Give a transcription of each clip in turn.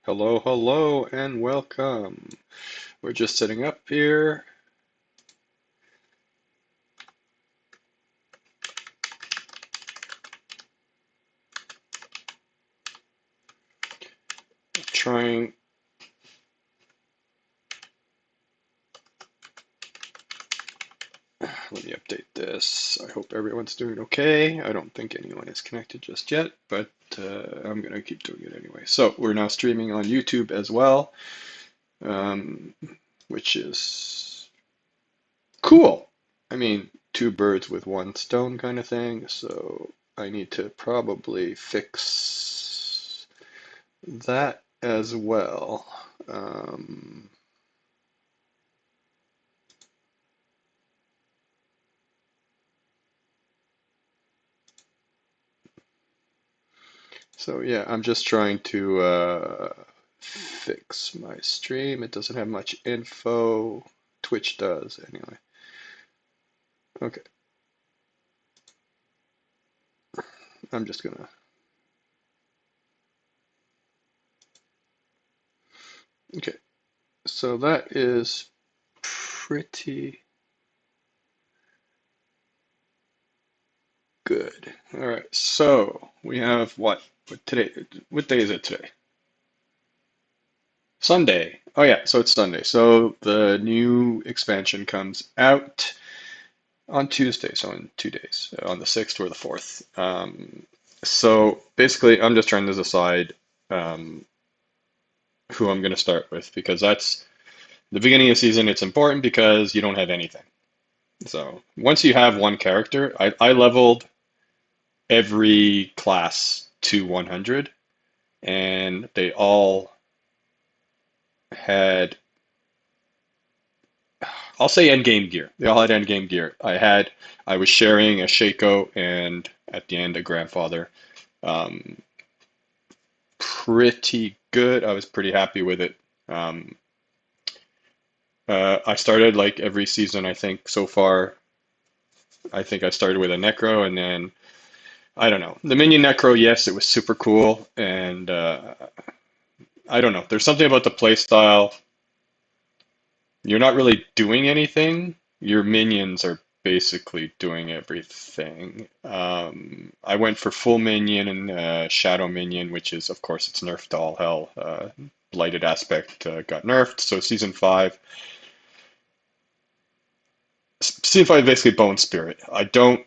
Hello, hello, and welcome. We're just setting up here, trying. Let me update this. I hope everyone's doing okay. I don't think anyone is connected just yet, but I'm gonna keep doing it anyway. So we're now streaming on YouTube as well, um, which is cool. I mean, two birds with one stone kind of thing. So I need to probably fix that as well. Um, so yeah, I'm just trying to fix my stream. It doesn't have much info. Twitch does anyway. Okay, I'm just gonna. Okay, so that is pretty good. All right, so we have what today? What day is it today? Sunday. Oh yeah, so it's Sunday. So the new expansion comes out on Tuesday, so in 2 days, on the 6th or the 4th. So basically, I'm just trying to decide um, who I'm going to start with because that's the beginning of the season. It's important because you don't have anything. So once you have one character, I leveled every class to 100, and they all had, I'll say end game gear. They all had end game gear. I was sharing a Shaco and at the end a grandfather. Um, Pretty good. I was pretty happy with it. Um, I started like every season, I think so far. I think I started with a Necro, and then I don't know. The Minion Necro, yes, it was super cool, and I don't know. There's something about the play style. You're not really doing anything. Your minions are basically doing everything. I went for full minion and shadow minion, which is, of course, it's nerfed to all hell. Blighted aspect got nerfed. So season 5 basically bone spirit. I don't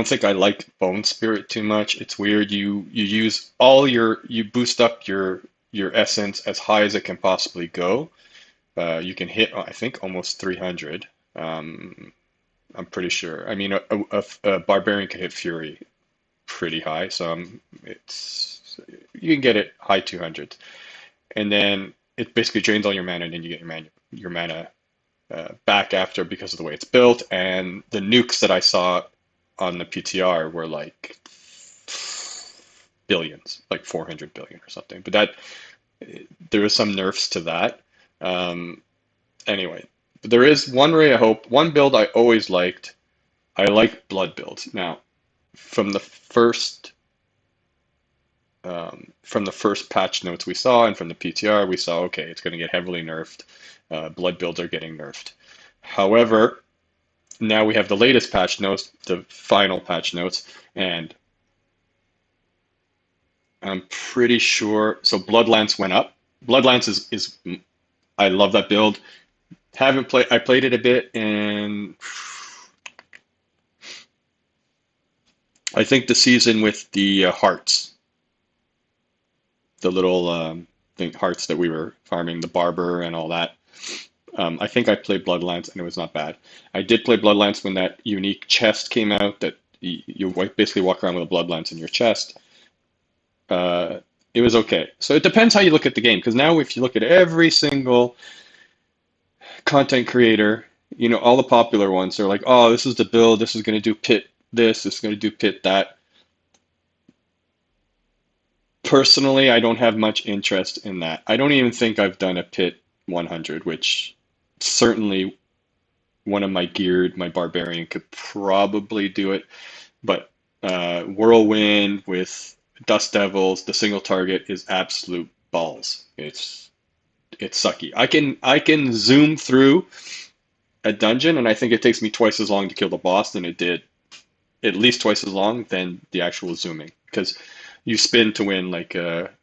think I like bone spirit too much. It's weird. You use you boost up your essence as high as it can possibly go. You can hit, I think, almost 300. Um, I'm pretty sure. I mean, a barbarian can hit fury pretty high, so it's you can get it high 200s, and then it basically drains all your mana, and then you get your mana back after because of the way it's built. And the nukes that I saw on the PTR were like billions, like 400 billion or something. But that there is some nerfs to that. Um, anyway, but there is one ray of hope. One build I always liked. I like blood builds. Now, from the first from the first patch notes we saw, and from the PTR, we saw okay, it's going to get heavily nerfed. Blood builds are getting nerfed. However, now we have the latest patch notes, the final patch notes, and I'm pretty sure. So Bloodlance went up. Bloodlance is I love that build. Haven't played. I played it a bit, and I think the season with the hearts, the little hearts that we were farming, the barber and all that. I think I played Bloodlance and it was not bad. I did play Bloodlance when that unique chest came out that you basically walk around with a Bloodlance in your chest. Uh, it was okay. So it depends how you look at the game, because now if you look at every single content creator, all the popular ones, they're like, oh, this is the build, this is going to do pit this is going to do pit that. Personally, I don't have much interest in that. I don't even think I've done a pit 100, which certainly one of my barbarian could probably do it. But Whirlwind with Dust Devils, the single target is absolute balls. It's sucky. I can zoom through a dungeon, and I think it takes me twice as long to kill the boss than it did, at least twice as long than the actual zooming. Because you spin to win, like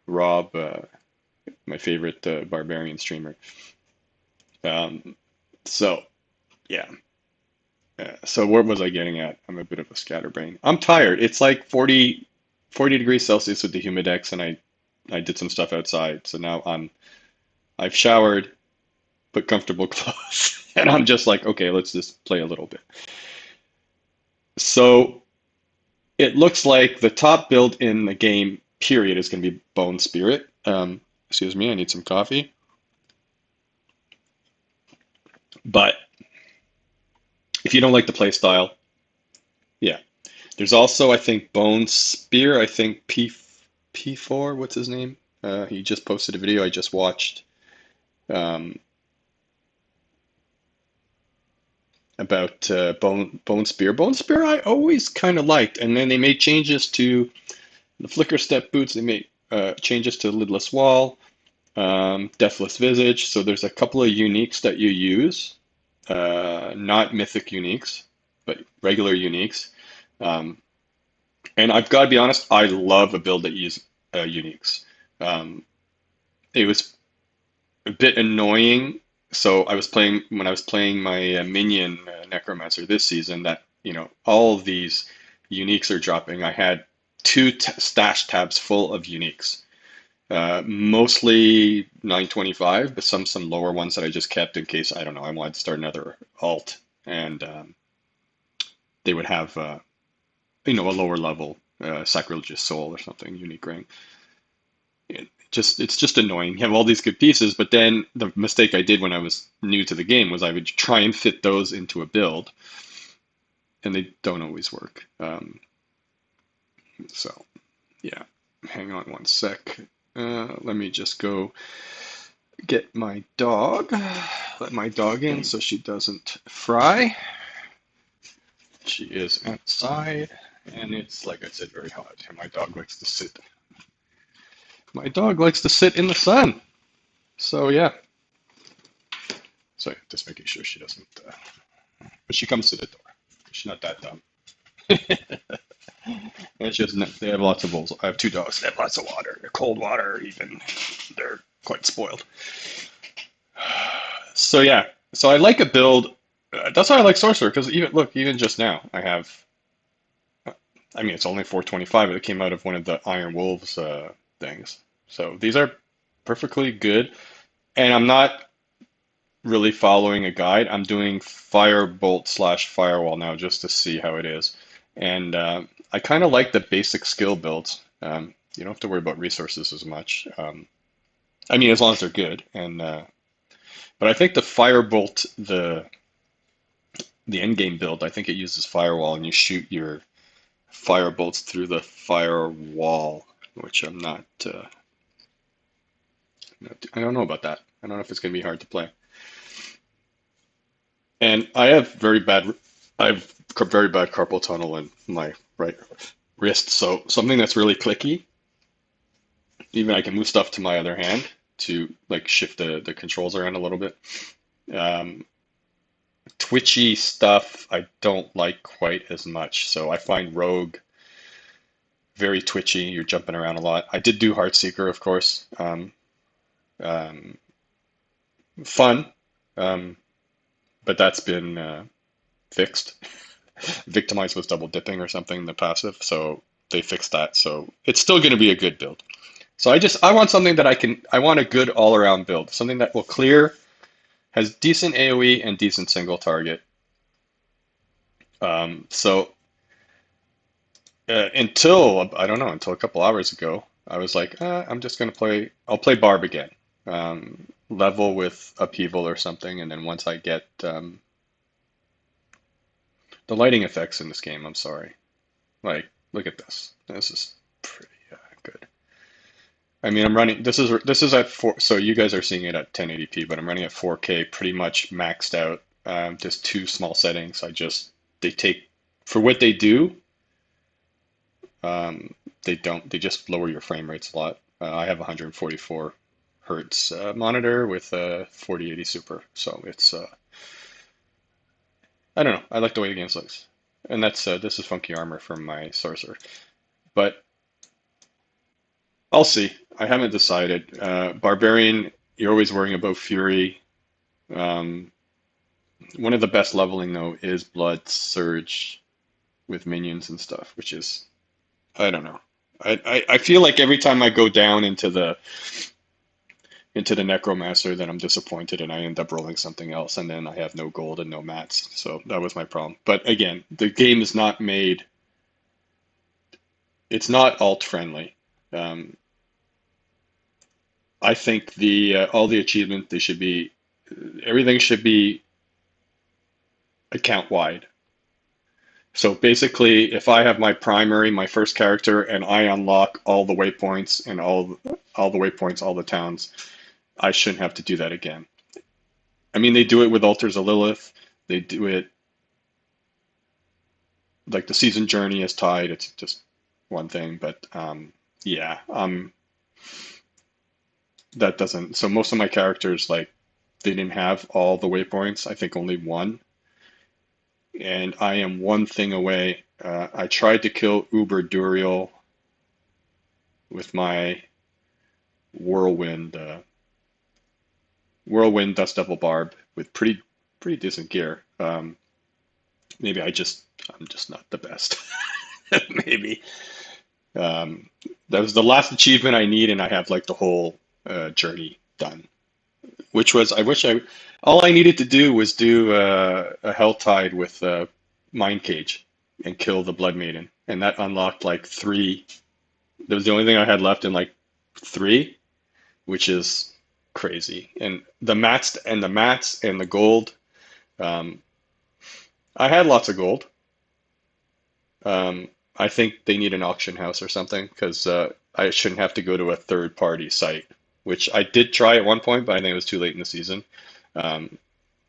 Rob, my favorite barbarian streamer. Um, so yeah. So where was I getting at? I'm a bit of a scatterbrain. I'm tired. It's like 40 degrees Celsius with the humidex, and I did some stuff outside. So now I've showered, put comfortable clothes, and I'm just like, okay, let's just play a little bit. So it looks like the top build in the game, period, is going to be Bone Spirit. Excuse me, I need some coffee. But if you don't like the play style, yeah. There's also, I think, Bone Spear. I think P4, what's his name? He just posted a video I just watched um, about Bone Spear. Bone Spear I always kind of liked, and then they made changes to the Flicker Step boots. They made changes to Lidless Wall, Deathless Visage. So there's a couple of uniques that you use, not mythic uniques, but regular uniques. Um, and I've got to be honest, I love a build that uses uniques. Um, it was a bit annoying. So I was playing when I was playing my minion necromancer this season. That all of these uniques are dropping. I had two t stash tabs full of uniques, mostly 925, but some lower ones that I just kept in case I don't know I wanted to start another alt, and they would have a lower level sacrilegious soul or something unique ring. It's just annoying. You have all these good pieces, but then the mistake I did when I was new to the game was I would try and fit those into a build, and they don't always work. So yeah, hang on one sec. Let me just go get my dog. Let my dog in so she doesn't fry. She is outside, and it's like I said, very hot. And my dog likes to sit. My dog likes to sit in the sun. So yeah. So just making sure she doesn't. But she comes to the door. She's not that dumb. And she doesn't. They have lots of bowls. I have two dogs. They have lots of water. They're cold water even. They're quite spoiled. So yeah. So I like a build. That's why I like Sorcerer because even just now I have. I mean, it's only 425, but it came out of one of the Iron Wolves things. So these are perfectly good, and I'm not really following a guide. I'm doing Firebolt slash Firewall now just to see how it is. And I kind of like the basic skill builds. You don't have to worry about resources as much. I mean, as long as they're good. And but I think the Firebolt, the end game build, I think it uses Firewall, and you shoot your Firebolts through the firewall, which I'm not. I don't know about that. I don't know if it's going to be hard to play. And I have very bad carpal tunnel in my right wrist. So something that's really clicky, even I can move stuff to my other hand to like shift the controls around a little bit. Um, Twitchy stuff I don't like quite as much. So I find Rogue very twitchy. You're jumping around a lot. I did do Heartseeker, of course. Um, Fun, um, but that's been fixed. Victimize was double dipping or something in the passive, so they fixed that. So it's still going to be a good build. So I want something that I want a good all around build, something that will clear, has decent AoE and decent single target. So until I don't know, until a couple hours ago, I was like, I'm just going to I'll play Barb again, level with Upheaval or something, and then once I get the lighting effects in this game, I'm sorry. Like, look at this. This is pretty good. I mean, I'm running. This is at four. So you guys are seeing it at 1080p, but I'm running at 4K, pretty much maxed out. Just two small settings. They take for what they do. They don't. They just lower your frame rates a lot. I have 144 hertz monitor with a 4080 Super, so it's I don't know. I like the way the game looks, and that's this is funky armor from my sorcerer, but I'll see. I haven't decided. Barbarian, you're always worrying about Fury. Um, One of the best leveling though is Blood Surge with minions and stuff, which is I don't know. I feel like every time I go down into the Necromancer, then I'm disappointed and I end up rolling something else, and then I have no gold and no mats. So that was my problem. But again, the game is not made. It's not alt friendly. Um, I think the all the achievements they should be everything should be account wide. So basically, if I have my primary, my first character, and I unlock all the waypoints and all the waypoints, all the towns, I shouldn't have to do that again. I mean, they do it with Altars of Lilith. They do it like the season journey is tied. It's just one thing, but yeah, that doesn't. So most of my characters like they didn't have all the waypoints. I think only one, and I am one thing away. I tried to kill Uber Duriel with my whirlwind whirlwind Dust Devil Barb with pretty decent gear. Maybe I'm just not the best. Maybe um, that was the last achievement I need, and I have like the whole journey done. Which was I wish I all I needed to do was do a Hell Tide with Mind Cage and kill the Blood Maiden, and that unlocked like three. That was the only thing I had left in like three, which is crazy. And the mats and the gold. Um, I had lots of gold. I think they need an auction house or something because I shouldn't have to go to a third party site, which I did try at one point, but I think it was too late in the season. Um,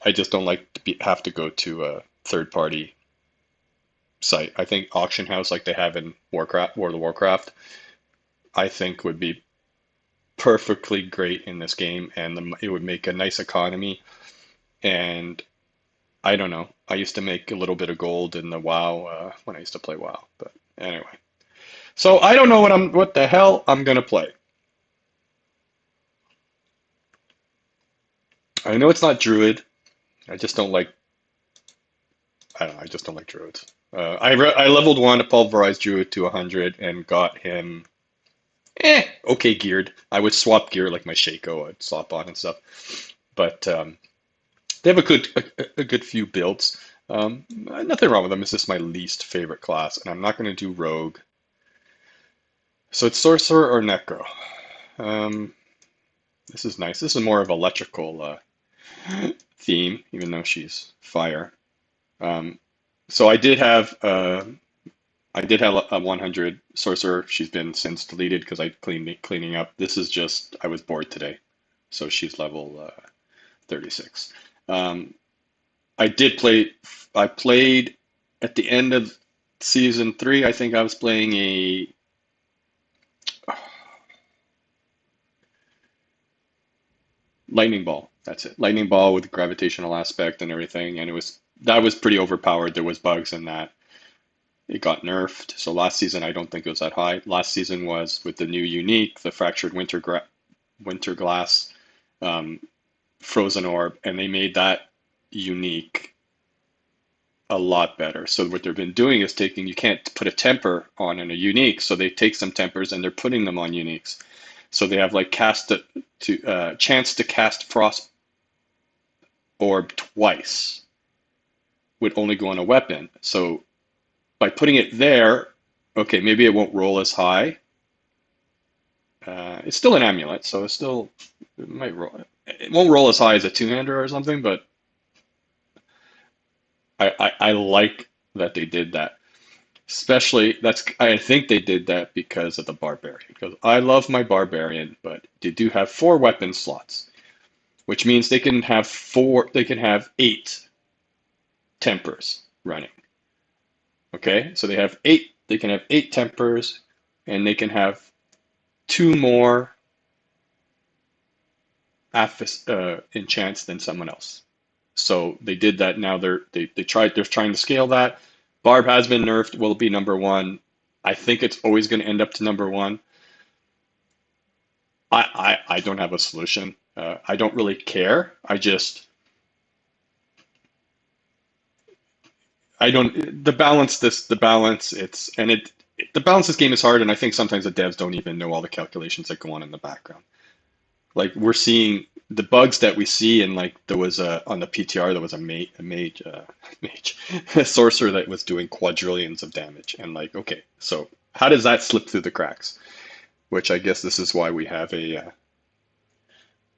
I just don't like to have to go to a third party site. I think auction house like they have in Warcraft, World of Warcraft, I think would be perfectly great in this game, and it would make a nice economy. And I don't know. I used to make a little bit of gold in the WoW when I used to play WoW, but anyway. So I don't know what the hell I'm gonna play. I know it's not Druid. I just don't like. I don't know. I just don't like Druids. I leveled one a pulverized Druid to 100 and got him okay geared. I would swap gear like my Shaco, I'd swap on and stuff. But they have a good few builds. Nothing wrong with them. It's just my least favorite class, and I'm not going to do Rogue. So it's Sorcerer or Necro. Um, this is nice. This is more of electrical theme, even though she's fire. Um, so I did have a 100 Sorcerer. She's been since deleted because I cleaning up. This is just I was bored today, so she's level 36. Um, I did play. I played at the end of season three. I think I was playing a lightning ball. That's it. Lightning ball with gravitational aspect and everything, and that was pretty overpowered. There was bugs in that. It got nerfed. So last season I don't think it was that high. Last season was with the new unique, the fractured winter glass, um, frozen orb, and they made that unique a lot better. So what they've been doing is taking, you can't put a temper on in a unique, so they take some tempers and they're putting them on uniques. So they have like chance to cast frost orb twice would only go on a weapon. So by putting it there, okay, maybe it won't roll as high. It's still an amulet, so it might roll. It won't roll as high as a two-hander or something, but I like that they did that. Especially I think they did that because of the barbarian. Because I love my barbarian, but they do have 4 weapon slots, which means they can have 8 tempers running. Okay, so they can have 8 tempers, and they can have two more enchants than someone else. So they did that. Now they're trying to scale that. Barb has been nerfed. Will it be number one? I think it's always going to end up to number one. I don't have a solution. I don't really care. I don't the balance the balance this game is hard, and I think sometimes the devs don't even know all the calculations that go on in the background. Like we're seeing the bugs that we see, and like there was on the PTR there was mage a sorcerer that was doing quadrillions of damage, and like okay, so how does that slip through the cracks? Which I guess this is why we have a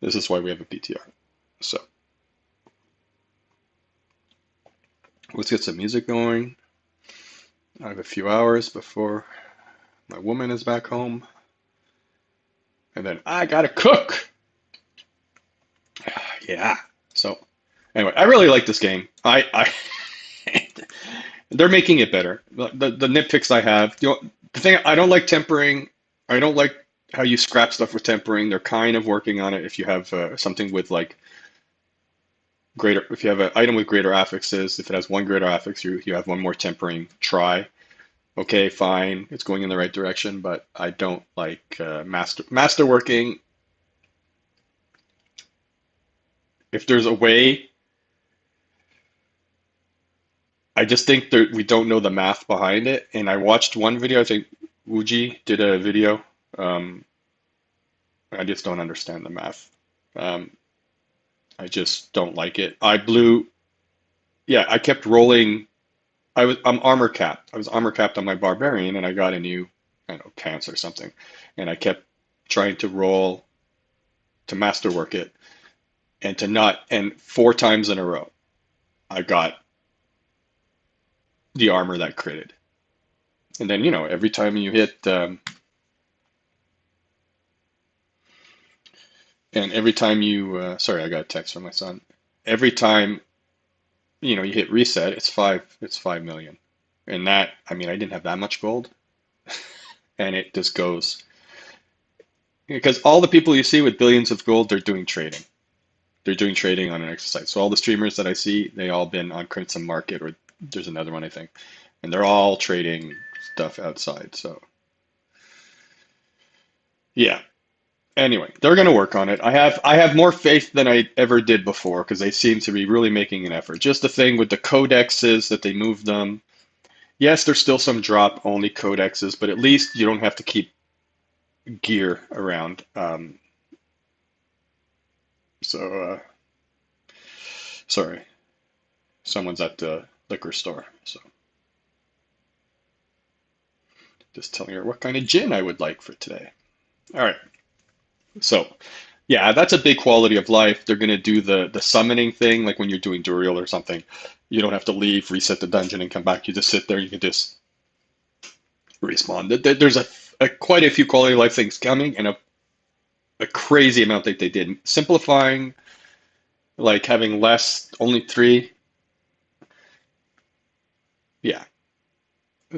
PTR. So let's get some music going. I have a few hours before my woman is back home, and then I gotta cook. Yeah. So anyway, I really like this game. I they're making it better. The nitpicks I have, the thing I don't like tempering. I don't like how you scrap stuff with tempering. They're kind of working on it. If you have something with like greater, if you have an item with greater affixes, if it has one greater affix, you have one more tempering. Try. Okay, fine. It's going in the right direction, but I don't like masterworking. If there's a way, I just think that we don't know the math behind it. And I watched one video. I think Wuji did a video. Um, I just don't understand the math. Um, I just don't like it. Yeah, I kept rolling. I'm armor capped. I was armor capped on my barbarian, and I got a new, I don't know, cancer or something, and I kept trying to roll to masterwork it, and four times in a row, I got the armor that critted, and then every time you hit, and every time sorry, I got a text from my son. Every time you hit reset, it's 5 million, and that I mean I didn't have that much gold, and it just goes. Because all the people you see with billions of gold, they're doing trading. They're doing trading on an exercise. So all the streamers that I see, they all been on Crimson Market, or there's another one I think, and they're all trading stuff outside. So yeah. Anyway, they're going to work on it. I have more faith than I ever did before because they seem to be really making an effort. Just the thing with the codexes that they moved them. Yes, there's still some drop only codexes, but at least you don't have to keep gear around. So sorry, someone's at the liquor store, so just telling her what kind of gin I would like for today. All right, so yeah, that's a big quality of life. They're gonna do the summoning thing, like when you're doing Duriel or something. You don't have to leave, reset the dungeon, and come back. You just sit there. You can just respawn. There's quite a few quality of life things coming, and a crazy amount that they did. Simplifying, like having less, only three. Yeah.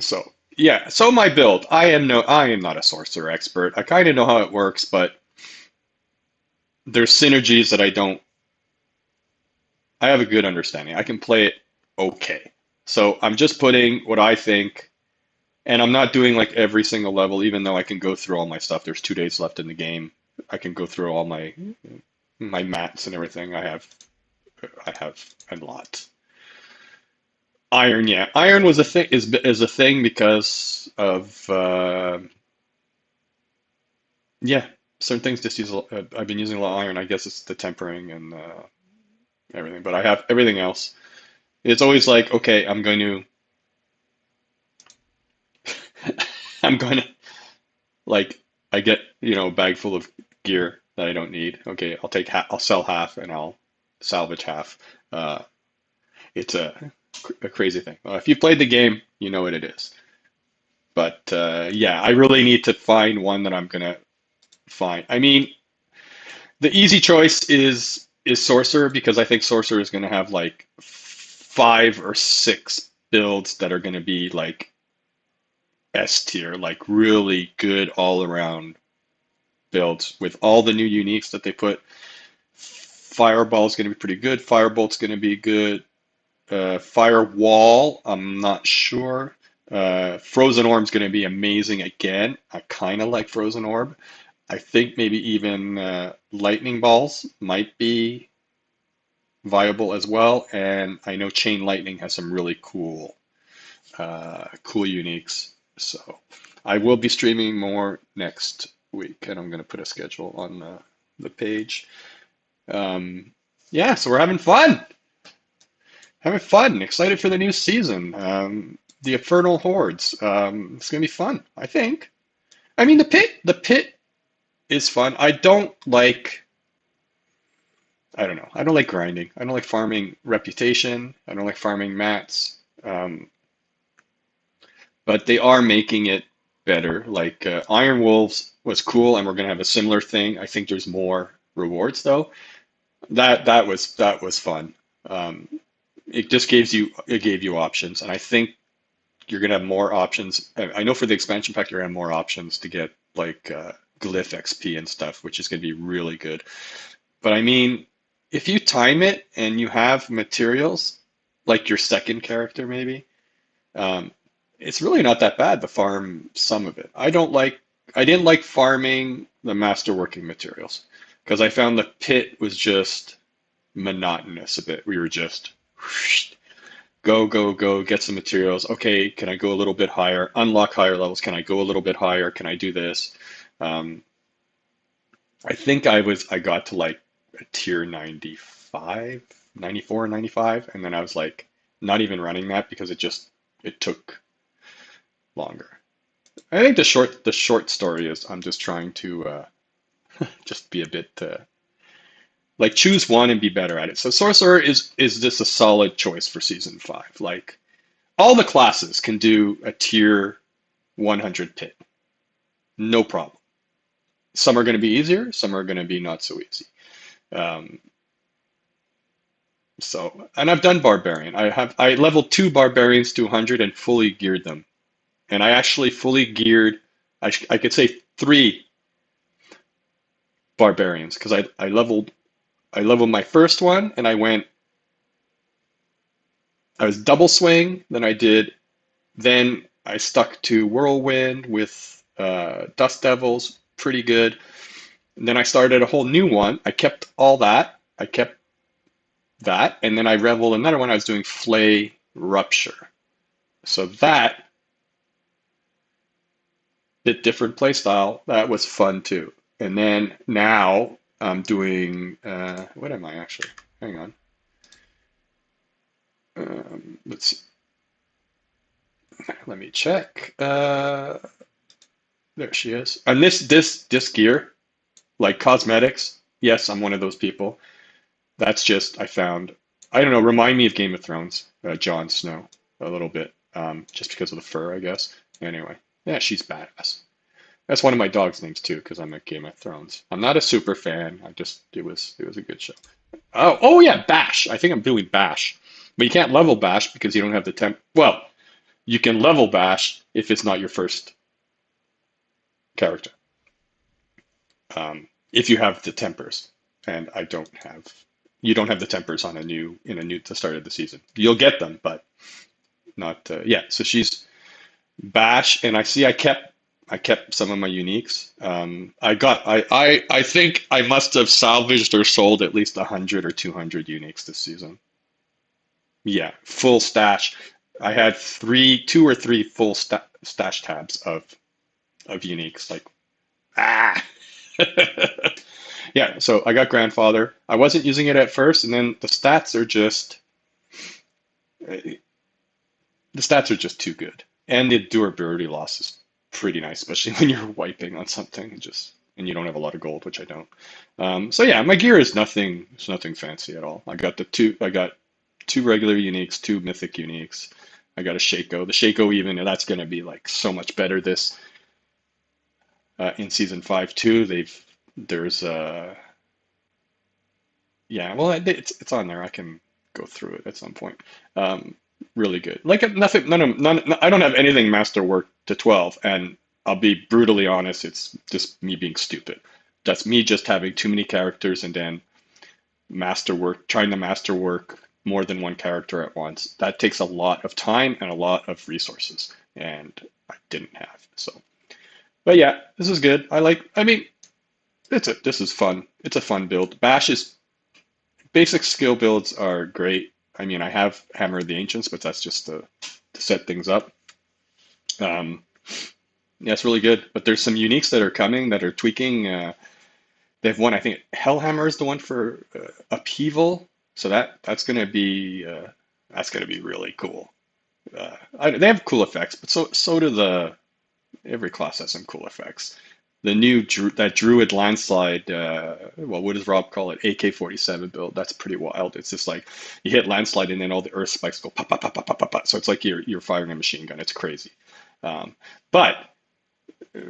So yeah. So my build, I am not a sorcerer expert. I kind of know how it works, but there's synergies that I have a good understanding. I can play it okay. So I'm just putting what I think, and I'm not doing like every single level, even though I can go through all my stuff. There's 2 days left in the game. I can go through all my mats and everything. I have a lot. Iron, yeah. Iron was a thing is a thing because of yeah, certain things just use I've been using a lot of iron. I guess it's the tempering and everything, but I have everything else. It's always like, okay, I'm going to like I get, a bag full of gear that I don't need. Okay, I'll sell half and I'll salvage half. Uh, it's a crazy thing. If you played the game, you know what it is. But yeah, I really need to find one that I'm gonna find. I mean, the easy choice is Sorcerer because I think Sorcerer is gonna have like 5 or 6 builds that are gonna be like S tier, like really good all around builds with all the new uniques that they put. Fireball's going to be pretty good. Firebolt's going to be good. Firewall, I'm not sure. Frozen Orb's going to be amazing again. I kind of like Frozen Orb. I think maybe even Lightning Balls might be viable as well. And I know Chain Lightning has some really cool uniques. So I will be streaming more next week, and I'm going to put a schedule on the page. Yeah, so we're having fun. Having fun. Excited for the new season. The Infernal Hordes. It's gonna be fun, I think. I mean, the pit is fun. I don't know. I don't like grinding. I don't like farming reputation. I don't like farming mats. But they are making it better. Like Iron Wolves was cool, and we're gonna have a similar thing. I think there's more rewards though. That was fun. Um, it gave you options, and I think you're gonna have more options. I know for the expansion pack you're gonna have more options to get like glyph XP and stuff, which is gonna be really good. But I mean, if you time it and you have materials, like your second character maybe, um, it's really not that bad to farm some of it. I didn't like farming the masterworking materials because I found the pit was just monotonous a bit. We were just go, go, go, get some materials. Okay, can I go a little bit higher? Unlock higher levels. Can I go a little bit higher? Can I do this? Um, I think I got to like a tier 95, 94, 95, and then I was like not even running that because it took longer. I think the short story is I'm just trying to just be a bit like choose one and be better at it. So sorcerer is just a solid choice for season 5. Like all the classes can do a tier 100 pit, no problem. Some are going to be easier, some are going to be not so easy. Um, and I've done barbarian. I leveled 2 barbarians to 100 and fully geared them. And I actually fully geared, I could say 3 barbarians because I leveled my first one and I was double swing, then I stuck to whirlwind with dust devils, pretty good. And then I started a whole new one. I kept all that. I kept that, and then I leveled another one. I was doing flay rupture. So that bit different play style. That was fun too. And then now I'm doing what am I actually? Hang on. Let's let me check. There she is. And this gear, like cosmetics. Yes, I'm one of those people. That's just I found. I don't know. Remind me of Game of Thrones. Jon Snow a little bit, just because of the fur, I guess. Anyway, yeah, she's badass. That's one of my dog's names too, because I'm a Game of Thrones. I'm not a super fan. It was a good show. Oh yeah, Bash. I think I'm doing Bash, but you can't level Bash because you don't have the temp. Well, you can level Bash if it's not your first character. If you have the tempers, and I don't have. You don't have the tempers on the start of the season. You'll get them, but not yeah. So she's Bash, and I kept some of my uniques. I think I must have salvaged or sold at least 100 or 200 uniques this season. Yeah, full stash. I had 2 or 3 full stash tabs of uniques. Like ah, yeah. So I got grandfather. I wasn't using it at first, and then the stats are just too good, and the durability loss is pretty nice, especially when you're wiping on something and you don't have a lot of gold, which I don't. So yeah, my gear is nothing. It's nothing fancy at all. I got 2 regular uniques, 2 mythic uniques. I got a Shaco. The Shaco even that's going to be like so much better this in season 5 too. There's yeah, well it's on there. I can go through it at some point. Really good. Like nothing, none of none. I don't have anything masterwork to 12, and I'll be brutally honest, it's just me being stupid. That's me just having too many characters and then masterwork, trying to masterwork more than one character at once. That takes a lot of time and a lot of resources, and I didn't have. So, but yeah, this is good. I mean, this is fun. It's a fun build. Bash is basic skill builds are great. I mean, I have Hammer of the Ancients, but that's just to set things up. Um, yeah, it's really good. But there's some uniques that are coming that are tweaking. They have one, I think Hellhammer is the one for upheaval. So that's gonna be really cool. They have cool effects, but so do every class has some cool effects. The new that Druid landslide, well, what does Rob call it? AK-47 build. That's pretty wild. It's just like you hit landslide and then all the earth spikes go pop, pop, pop, pop, pop, pop, pop. So it's like you're firing a machine gun. It's crazy. Um, but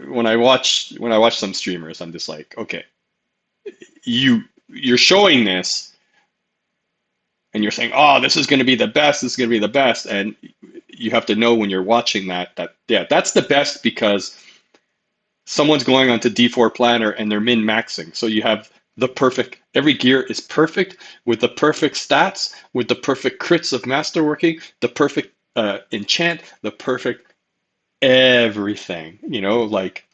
when I watch some streamers, I'm just like, okay, you're showing this and you're saying, oh, this is going to be the best. This is going to be the best, and you have to know when you're watching that yeah, that's the best because someone's going onto D4 Planner and they're min-maxing. So you have the perfect, every gear is perfect with the perfect stats, with the perfect crits of masterworking, the perfect enchant, the perfect everything. Like,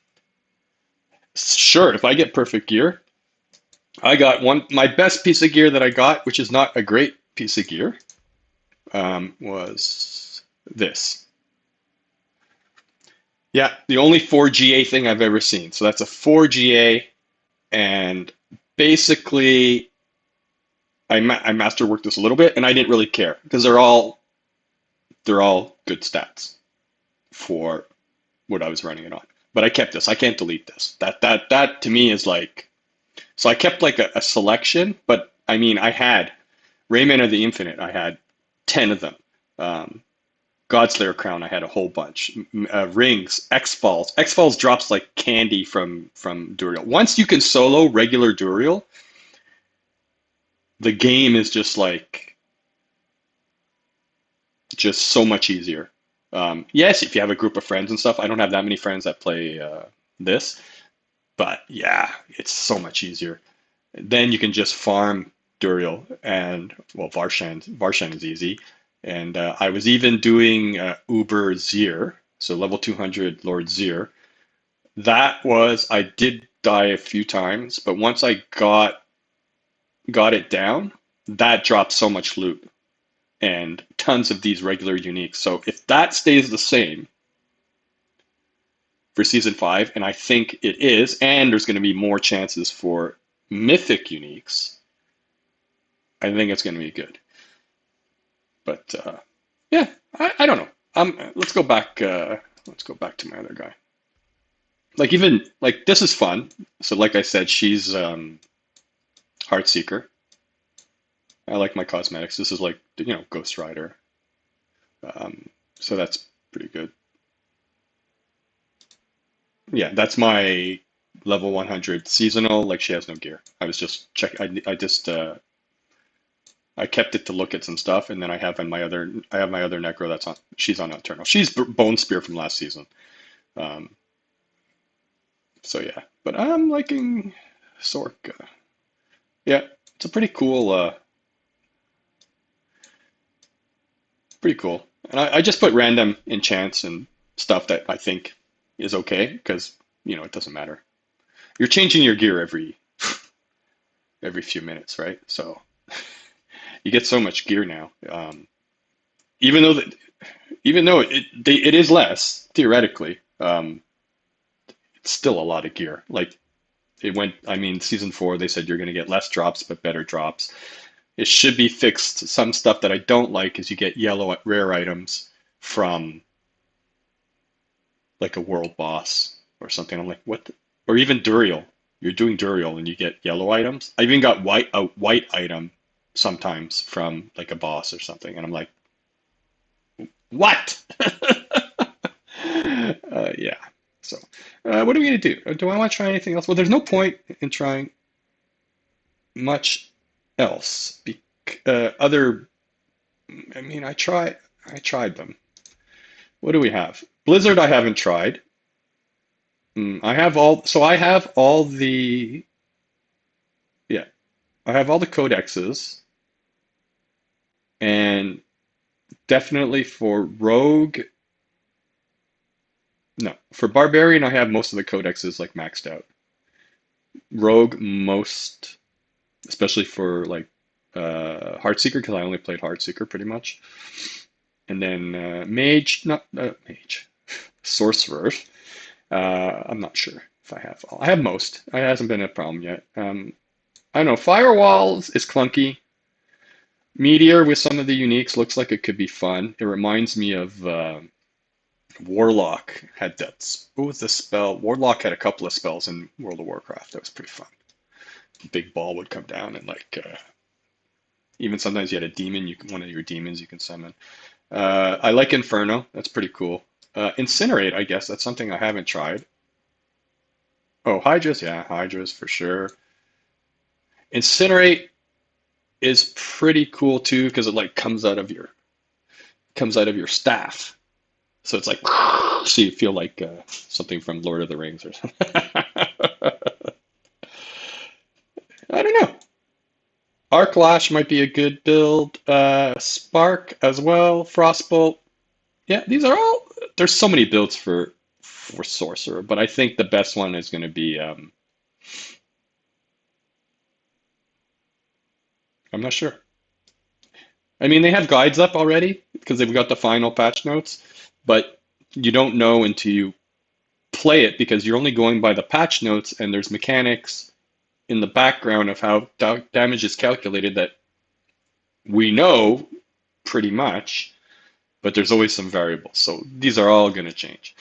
sure, if I get perfect gear, I got my best piece of gear that I got, which is not a great piece of gear, was this. Yeah, the only 4GA thing I've ever seen. So that's a 4GA, and basically, I masterworked this a little bit, and I didn't really care because they're all good stats for what I was running it on. But I kept this. I can't delete this. That to me is like, so I kept like a selection, but I mean, I had Rayman of the Infinite. I had 10 of them. Um, Godslayer Crown, I had a whole bunch. Rings, X-Falls. X-Falls drops like candy from Duriel. Once you can solo regular Duriel, the game is just so much easier. Yes, if you have a group of friends and stuff. I don't have that many friends that play this, but yeah, it's so much easier. Then you can just farm Duriel and well, Varshan is easy. And I was even doing Uber Zir, so level 200 Lord Zir. I did die a few times, but once I got it down, that dropped so much loot and tons of these regular uniques. So if that stays the same for season 5, and I think it is, and there's going to be more chances for mythic uniques, I think it's going to be good. But yeah, I don't know. Let's go back. Let's go back to my other guy. Like even like this is fun. So like I said, she's Heartseeker. I like my cosmetics. This is like Ghost Rider. So that's pretty good. Yeah, that's my level 100 seasonal. Like she has no gear. I was just check. I just I kept it to look at some stuff, and then I have my other Necro that's on. She's on Nocturnal. She's Bone Spear from last season. Um, so yeah, but I'm liking Sork. Yeah, it's a pretty cool. And I just put random enchants and stuff that I think is okay because it doesn't matter. You're changing your gear every few minutes, right? So you get so much gear now. Even though that, even though it is less theoretically, it's still a lot of gear. Like it went. I mean, season 4 they said you're going to get less drops but better drops. It should be fixed. Some stuff that I don't like is you get yellow rare items from like a world boss or something. I'm like, what? Or even Duriel. You're doing Duriel and you get yellow items. I even got a white item sometimes from like a boss or something, and I'm like, what? Yeah. So, what are we gonna do? Do I want to try anything else? Well, there's no point in trying much else. Other, I mean, I tried them. What do we have? Blizzard, I haven't tried. I have all, so I have all the, yeah, I have all the codexes, and definitely for Rogue, no, for Barbarian, I have most of the codexes like maxed out. Rogue, most, especially for like Heartseeker, because I only played Heartseeker pretty much. And then Mage, not Mage, Sorcerer. I'm not sure if I have all. I have most. It hasn't been a problem yet. I don't know. Firewalls is clunky. Meteor with some of the uniques looks like it could be fun. It reminds me of Warlock had that. What was the spell? Warlock had a couple of spells in World of Warcraft. That was pretty fun. Big ball would come down and like even sometimes you had a demon. One of your demons you can summon. I like Inferno. That's pretty cool. Incinerate, I guess that's something I haven't tried. Oh, Hydras, yeah, Hydras for sure. Incinerate is pretty cool too because it like comes out of your staff. So it's like so you feel like something from Lord of the Rings or something. I don't know. Arc Lash might be a good build. Spark as well. Frostbolt. Yeah, these are all. There's so many builds for Sorcerer, but I think the best one is going to be. I'm not sure. I mean, they have guides up already because they've got the final patch notes, but you don't know until you play it because you're only going by the patch notes, and there's mechanics in the background of how damage is calculated that we know pretty much, but there's always some variables. So these are all going to change,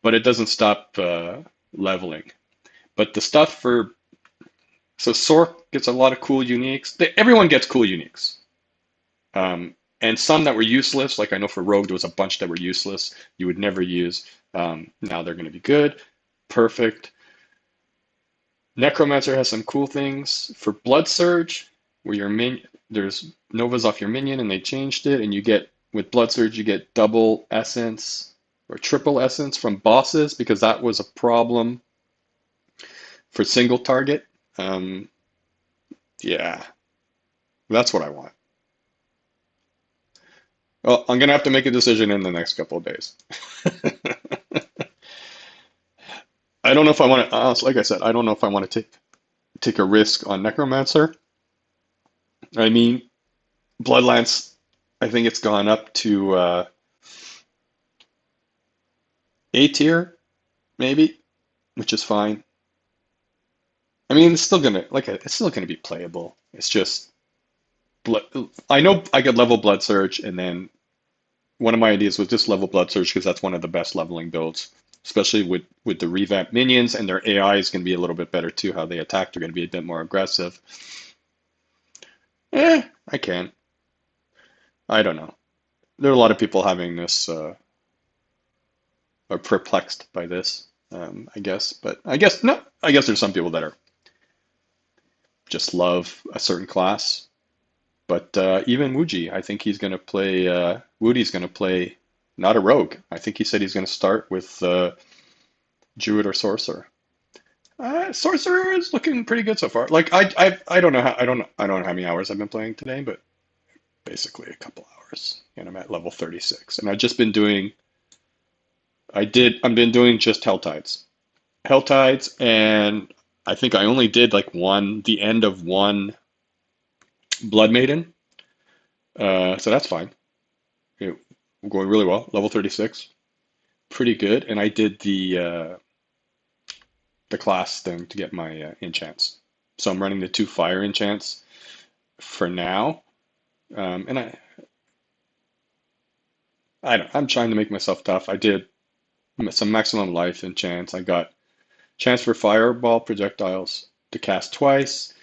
but it doesn't stop leveling. But the stuff for so Sork gets a lot of cool uniques. Everyone gets cool uniques. And some that were useless, like I know for Rogue, there was a bunch that were useless, you would never use. Now they're going to be good. Perfect. Necromancer has some cool things. For Blood Surge, where your there's Novas off your minion and they changed it, and you get, with Blood Surge, you get double essence or triple essence from bosses because that was a problem for single target. Um, yeah, that's what I want. Well, I'm gonna have to make a decision in the next couple of days. I don't know if I want to, like I said, I don't know if I want to take a risk on Necromancer. I mean, Bloodlance, I think it's gone up to A tier, maybe, which is fine. I mean, it's still gonna it's still gonna be playable. It's just blood. I know I could level Blood Surge, and then one of my ideas was just level Blood Surge because that's one of the best leveling builds, especially with the revamped minions, and their AI is going to be a little bit better too. How they attack, they're going to be a bit more aggressive. I can. I don't know. There are a lot of people having this are perplexed by this, I guess. But I guess no. I guess there's some people that are just love a certain class. But even Wuji, I think he's going to play. Woody's going to play not a rogue. I think he said he's going to start with Druid or Sorcerer. Sorcerer is looking pretty good so far. Like I don't know how I don't know how many hours I've been playing today, but basically a couple hours, and I'm at level 36. And I've just been doing. I've been doing just Hell Tides, and I think I only did like the end of one Blood Maiden. So that's fine. It, going really well. Level 36, pretty good. And I did the class thing to get my enchants. So I'm running the two fire enchants for now. And I don't. I'm trying to make myself tough. I did some maximum life enchants. I got chance for fireball projectiles to cast twice.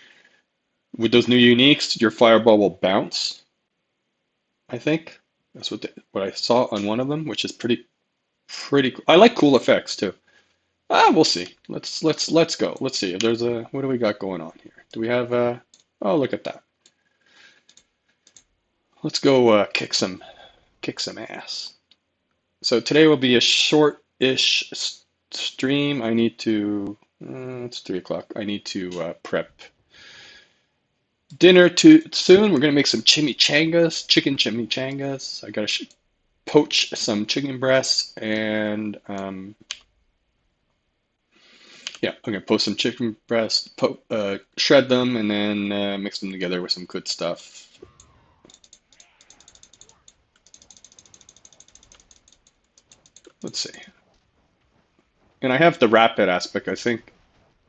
With those new uniques, your fireball will bounce. I think that's what I saw on one of them, which is pretty cool. I like cool effects too. We'll see. Let's go. Let's see if there's a what do we got going on here? Do we have oh, look at that. Let's go kick some ass. So today will be a short-ish stream, I need to, it's 3 o'clock. I need to prep dinner too soon. We're gonna make some chimichangas, chicken chimichangas. I gotta poach some chicken breasts and yeah, I'm gonna poach some chicken breasts, shred them, and then mix them together with some good stuff. Let's see. And I have the rapid aspect. I think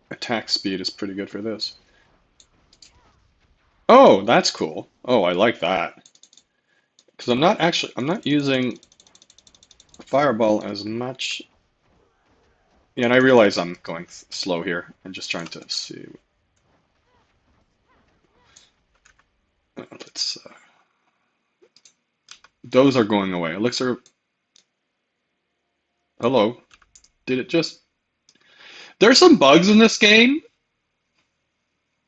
attack speed is pretty good for this. Oh, that's cool. Oh, I like that. Because I'm not using Fireball as much. Yeah, and I realize I'm going slow here. I'm just trying to see. Let's, those are going away. Elixir, hello. Did it just, there's some bugs in this game.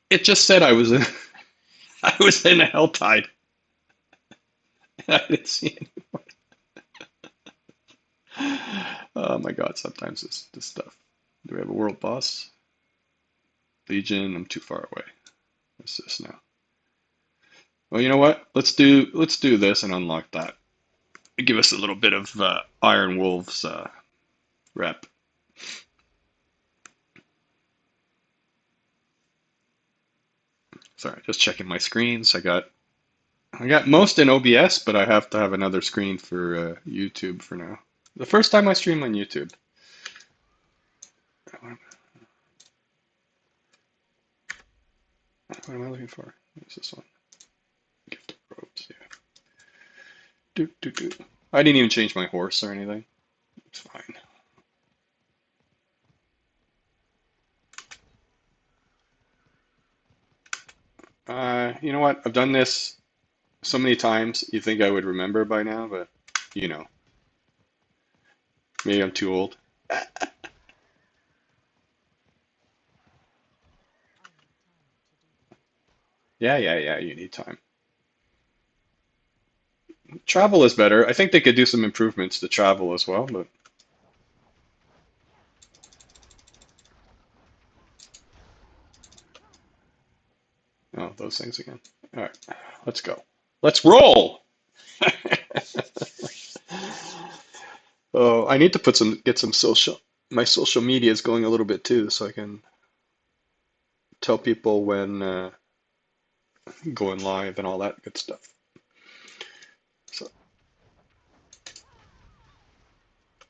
It just said I was in, I was in a hell tide. I didn't see any. Oh my God, sometimes this stuff. Do we have a world boss? Legion, I'm too far away. What's this now? Well, you know what? Let's do this and unlock that. Give us a little bit of Iron Wolves rep. Sorry, just checking my screens. I got most in OBS, but I have to have another screen for YouTube for now. The first time I stream on YouTube. What am I looking for? What's this one? Gift of robes, yeah. Do. I didn't even change my horse or anything. It's fine. You know what? I've done this so many times, you think I would remember by now, but you know, maybe I'm too old. Yeah, you need time. Travel is better. I think they could do some improvements to travel as well, but oh, those things again. All right, let's go. Let's roll. Oh, I need to get some my social media is going a little bit too, so I can tell people when going live and all that good stuff. So,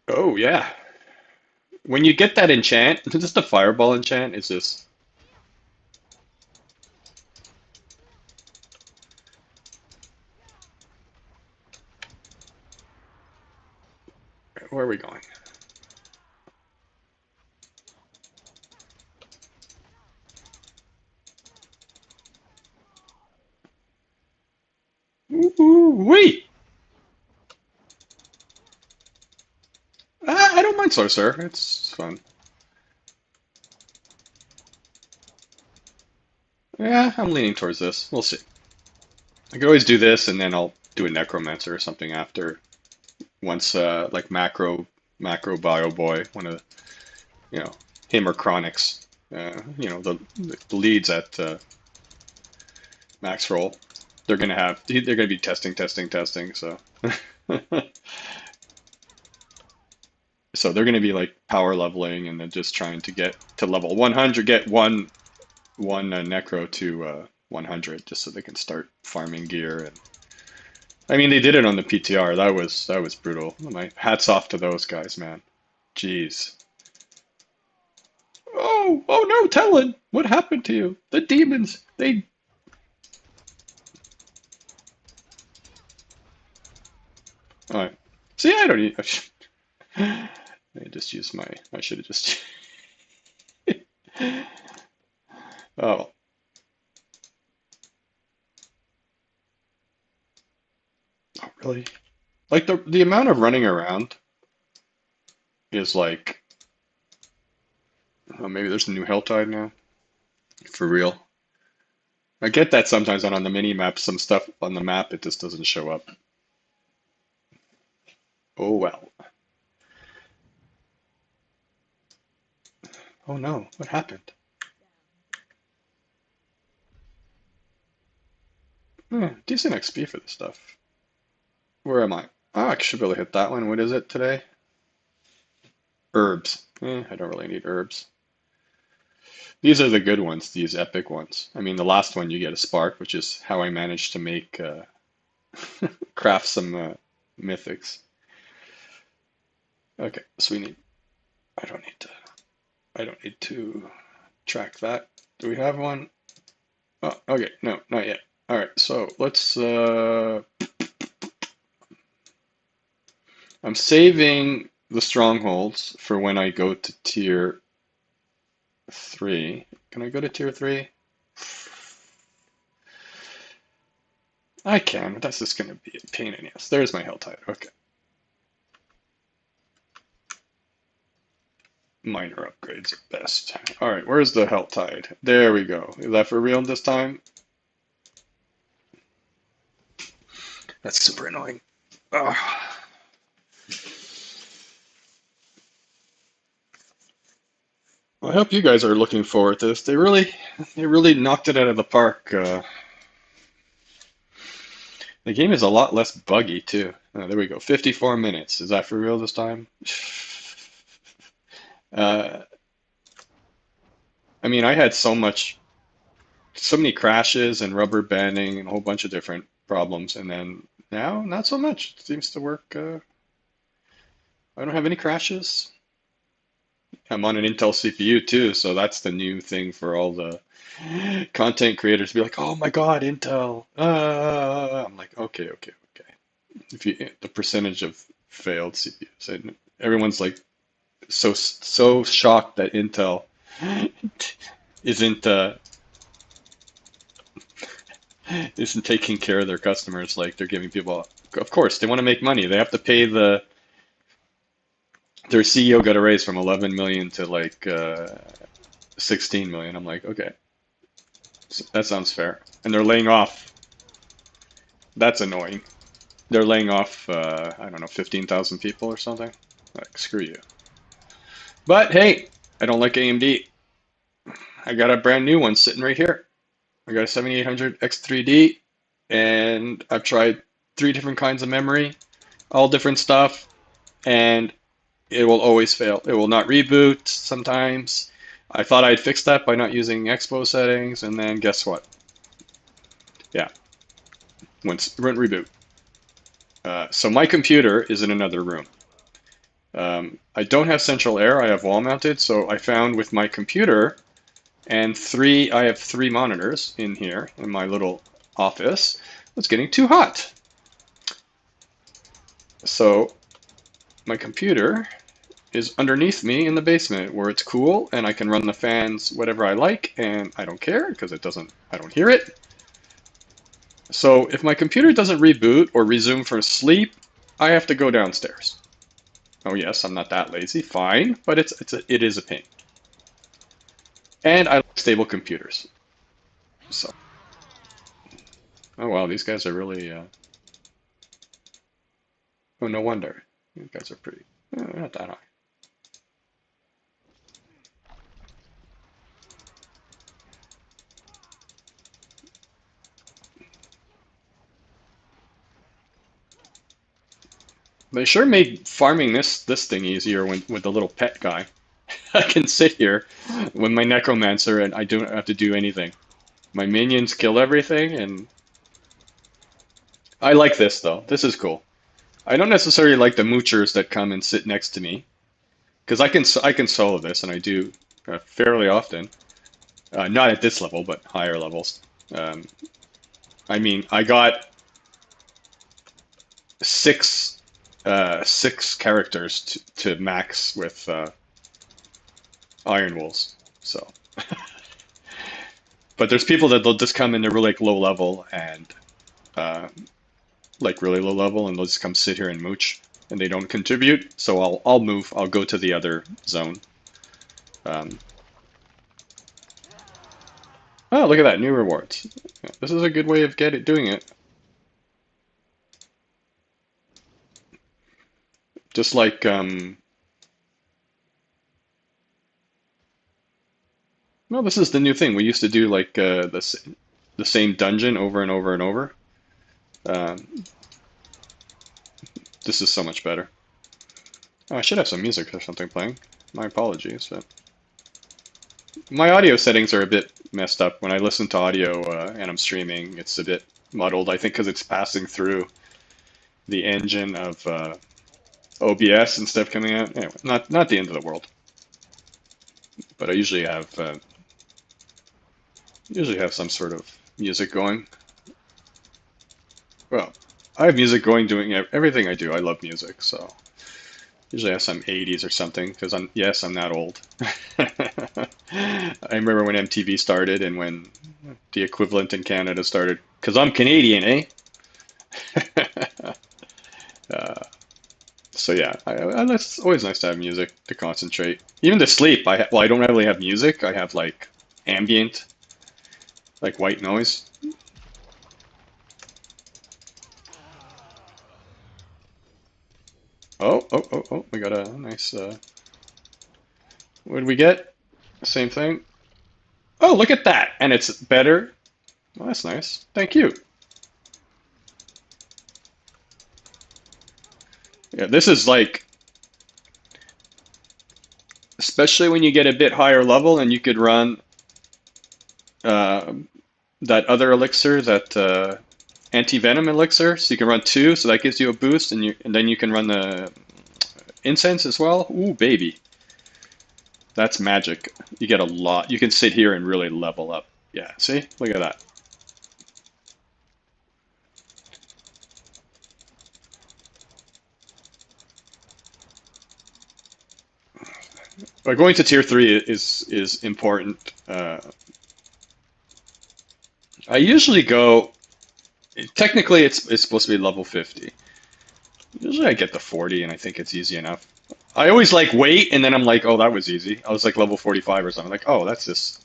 oh yeah, when you get that enchant, just the fireball enchant is just where are we going? Ooh, wait! I don't mind Sorcerer. It's fun. Yeah, I'm leaning towards this. We'll see. I could always do this, and then I'll do a Necromancer or something after. Once, like macro Bio Boy, one of the, him or Chronix, the leads at max roll. They're gonna be testing. So, so they're gonna be like power leveling, and then just trying to get to level 100, get one Necro to 100, just so they can start farming gear. And I mean, they did it on the PTR. That was brutal. My hats off to those guys, man. Jeez. Oh no, Talon! What happened to you? The demons, they... Oh, see, I don't need... I just used I should have just... Oh. Oh, really? Like, the amount of running around is like... Oh, maybe there's a new Helltide now? For real. I get that sometimes on the mini map, some stuff on the map, it just doesn't show up. Oh well. Oh no, what happened? Decent XP for this stuff. Where am I? Oh, I should be able to hit that one. What is it today? Herbs. I don't really need herbs. These are the good ones, these epic ones. I mean, the last one you get a spark, which is how I managed to make craft some mythics. Okay, so we need. I don't need to. I don't need to track that. Do we have one? Oh, okay. No, not yet. All right. So let's. I'm saving the strongholds for when I go to tier 3. Can I go to tier 3? I can, but that's just going to be a pain in the ass. There's my Hell Tide. Okay. Minor upgrades at best. All right, where's the Hell Tide? There we go. Is that for real this time? That's super annoying. Ugh. Well, I hope you guys are looking forward to this. They really knocked it out of the park. The game is a lot less buggy too. There we go. 54 minutes. Is that for real this time? Uh, I mean, I had so many crashes and rubber banding and a whole bunch of different problems, and then now not so much. It seems to work. I don't have any crashes. I'm on an Intel CPU too, so that's the new thing for all the content creators to be like, "Oh my God, Intel!" I'm like, okay, okay, okay. If you the percentage of failed CPUs, and everyone's like so shocked that Intel isn't isn't taking care of their customers like they're giving people. Of course, they want to make money. They have to pay their CEO got a raise from 11 million to like 16 million. I'm like, okay, so that sounds fair. And they're laying off. That's annoying. They're laying off, I don't know, 15,000 people or something. Like, screw you. But hey, I don't like AMD. I got a brand new one sitting right here. I got a 7800 X3D, and I've tried 3 different kinds of memory, all different stuff, and it will always fail. It will not reboot sometimes. I thought I'd fix that by not using Expo settings, and then guess what? Yeah, wouldn't reboot. So my computer is in another room. I don't have central air. I have wall mounted. So I found with my computer and I have 3 monitors in here in my little office. It's getting too hot. So my computer is underneath me in the basement where it's cool and I can run the fans whatever I like and I don't care because I don't hear it. So if my computer doesn't reboot or resume from sleep, I have to go downstairs. Oh yes, I'm not that lazy, fine, but it is a pain. And I like stable computers. So, oh wow, these guys are really, oh no wonder. These guys are pretty, not that high. They sure made farming this thing easier with the little pet guy. I can sit here with my necromancer and I don't have to do anything. My minions kill everything, and I like this though. This is cool. I don't necessarily like the moochers that come and sit next to me because I can solo this and I do fairly often. Not at this level, but higher levels. Um, I mean, I got six characters to max with Iron Wolves. So, but there's people that they'll just come in, they're really like low level and uh, like really low level, and they'll just come sit here and mooch, and they don't contribute. So I'll move. I'll go to the other zone. Um, oh, look at that, new rewards. Yeah, this is a good way of doing it. Just like No, this is the new thing. We used to do like the same dungeon over and over and over. Um, this is so much better. Oh, I should have some music or something playing. My apologies, but my audio settings are a bit messed up. When I listen to audio and I'm streaming, it's a bit muddled. I think because it's passing through the engine of OBS and stuff coming out. Anyway, not the end of the world. But I usually have some sort of music going. Well, I have music going doing everything I do. I love music, so usually I have some 80s or something because I'm not old. I remember when MTV started and when the equivalent in Canada started because I'm Canadian, eh? uh, so yeah, it's always nice to have music to concentrate. Even to sleep, well, I don't really have music. I have like ambient, like white noise. Oh, we got a nice, what did we get? Same thing. Oh, look at that. And it's better. Well, that's nice. Thank you. Yeah, this is like, especially when you get a bit higher level and you could run uh, that other elixir, that anti-venom elixir. So you can run two, so that gives you a boost, and then you can run the incense as well. Ooh, baby. That's magic. You get a lot. You can sit here and really level up. Yeah, see? Look at that. But going to tier three is important. I usually go. Technically, it's supposed to be level 50. Usually, I get the 40, and I think it's easy enough. I always like wait, and then I'm like, oh, that was easy. I was like level 45 or something. Like, oh, that's just.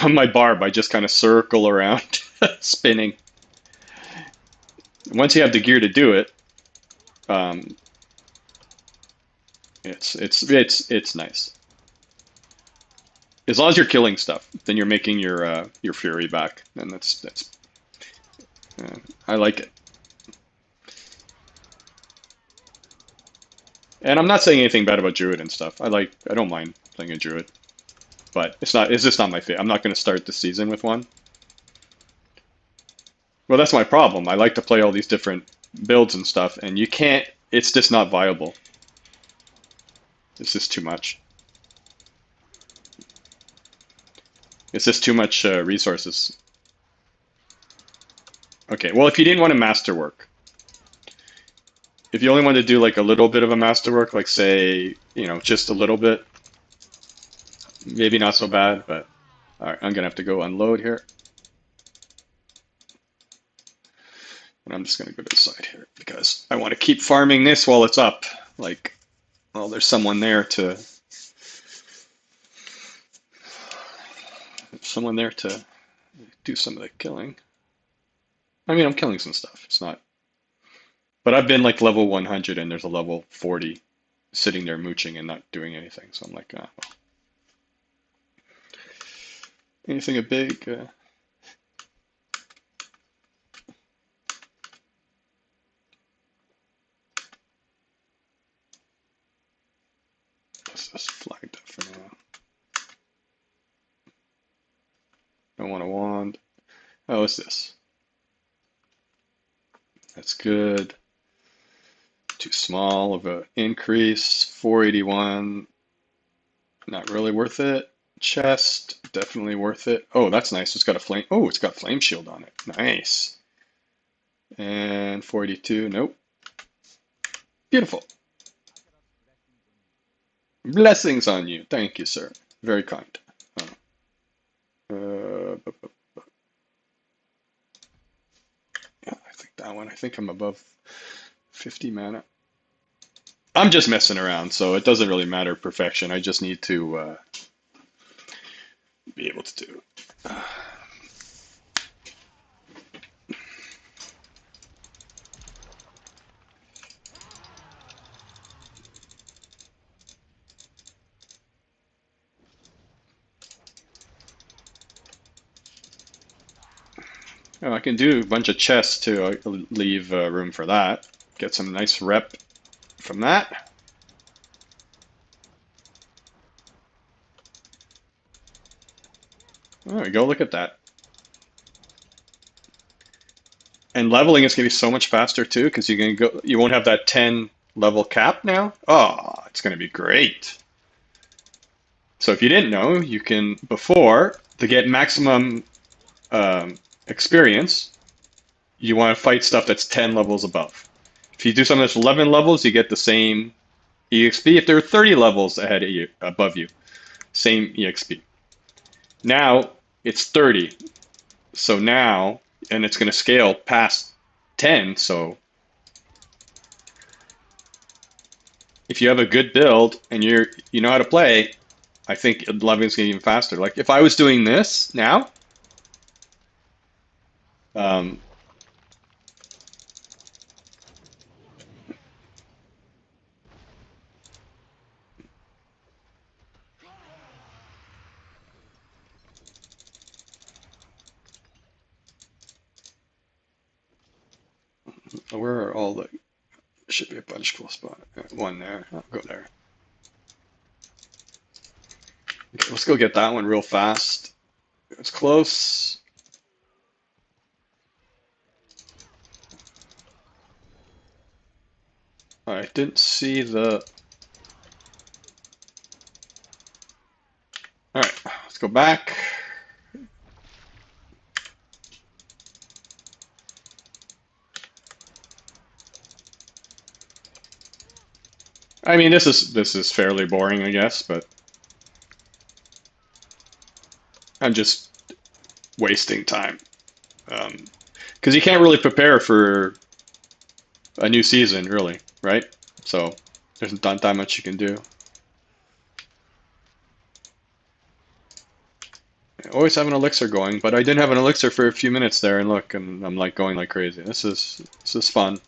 On my barb, I just kind of circle around, spinning. Once you have the gear to do it, um, it's nice. As long as you're killing stuff, then you're making your fury back, and that's I like it. And I'm not saying anything bad about druid and stuff. I don't mind playing a druid, but it's just not my favorite. I'm not going to start the season with one. Well, that's my problem. I like to play all these different builds and stuff, and you can't. It's just not viable. It's just too much. It's just too much resources. Okay, well, if you didn't want to masterwork, if you only want to do like a little bit of a masterwork, like say, just a little bit, maybe not so bad, but all right, I'm gonna have to go unload here. And I'm just gonna go to the side here because I want to keep farming this while it's up. Like, well, there's someone there to do some of the killing. I mean, I'm killing some stuff. It's not, but I've been like level 100 and there's a level 40 sitting there mooching and not doing anything. So I'm like, well, anything a big. Let's just flag that for now. Don't want a wand. Oh, what's this? That's good. Too small of an increase. 481. Not really worth it. Chest, definitely worth it. Oh, that's nice. It's got a flame. Oh, it's got flame shield on it. Nice. And 42. Nope. Beautiful. Blessings on you. Thank you, sir. Very kind. Oh. Yeah, I think that one. I think I'm above 50 mana. I'm just messing around, so it doesn't really matter perfection. I just need to be able to do it. Oh, I can do a bunch of chests too. I'll leave room for that. Get some nice rep from that. There we go. Look at that. And leveling is going to be so much faster too, because you can go. You won't have that 10 level cap now. Oh, it's going to be great. So if you didn't know, you can before to get maximum experience, you want to fight stuff that's 10 levels above. If you do something that's 11 levels, you get the same EXP. If there are 30 levels ahead of you, above you, same EXP. Now it's 30. So now, and it's going to scale past 10. So if you have a good build and you know how to play, I think leveling is going to be even faster. Like if I was doing this now, um, where are all the? Should be a bunch full spot. One there. I'll go there. Okay, let's go get that one real fast. It's close. I didn't see the. All right, let's go back. I mean, this is fairly boring, I guess, but I'm just wasting time. Because you can't really prepare for a new season, really, right? So there's not that much you can do. I always have an elixir going, but I didn't have an elixir for a few minutes there, and look, I'm like going like crazy. This is fun.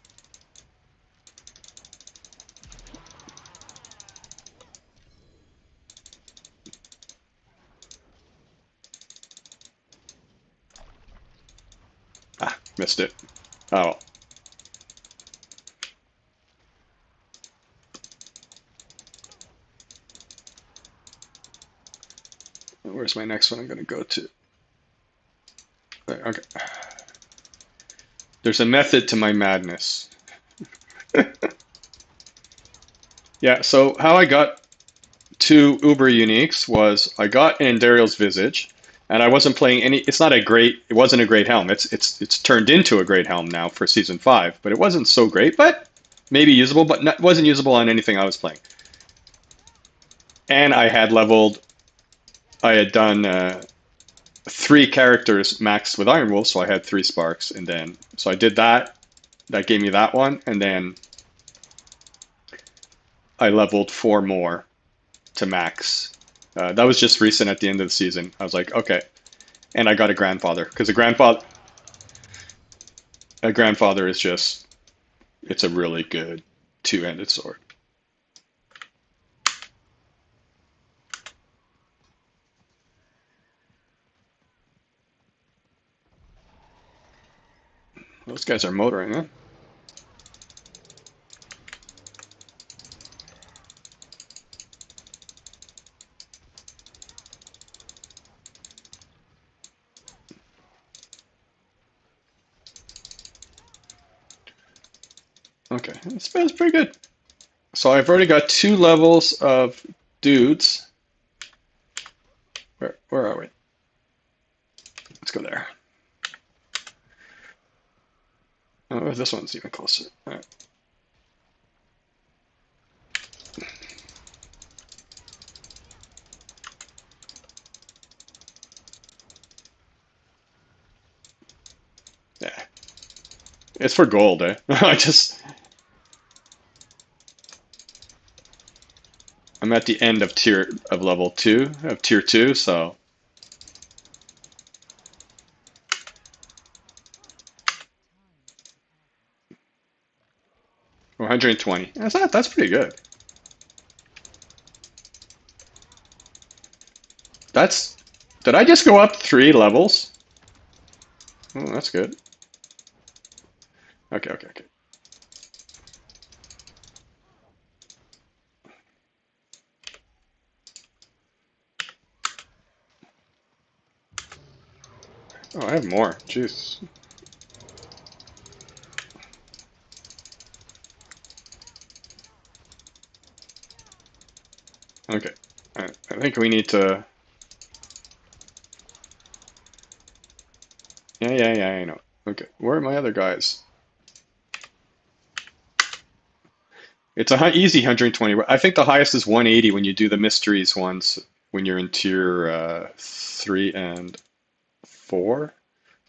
Ah, missed it. Oh, where's my next one I'm gonna go to? There, okay. There's a method to my madness. Yeah, so how I got two Uber Uniques was I got an Endariel's Visage, and I wasn't playing any. It's not a great. It wasn't a great helm. It's turned into a great helm now for season 5, but it wasn't so great. But maybe usable, but not, wasn't usable on anything I was playing. And I had leveled. I had done 3 characters maxed with Iron Wolf, so I had 3 sparks, and then so I did that. That gave me that one, and then I leveled 4 more to max. That was just recent at the end of the season. I was like, okay, and I got a grandfather because a grandfather is just it's a really good two-handed sword. Those guys are motoring, huh? Okay, that's pretty good. So I've already got 2 levels of dudes. Where are we? Let's go there. Oh, this one's even closer. All right. Yeah, it's for gold, eh? I'm at the end of level 2 of tier 2, so 120. That's pretty good. That's Did I just go up 3 levels? Oh, that's good. Okay, okay, okay. Oh, I have more. Jeez. Okay. I think we need to. Yeah, yeah, yeah, I know. Okay. Where are my other guys? It's a easy 120. I think the highest is 180 when you do the mysteries ones, when you're in tier 3 and 4.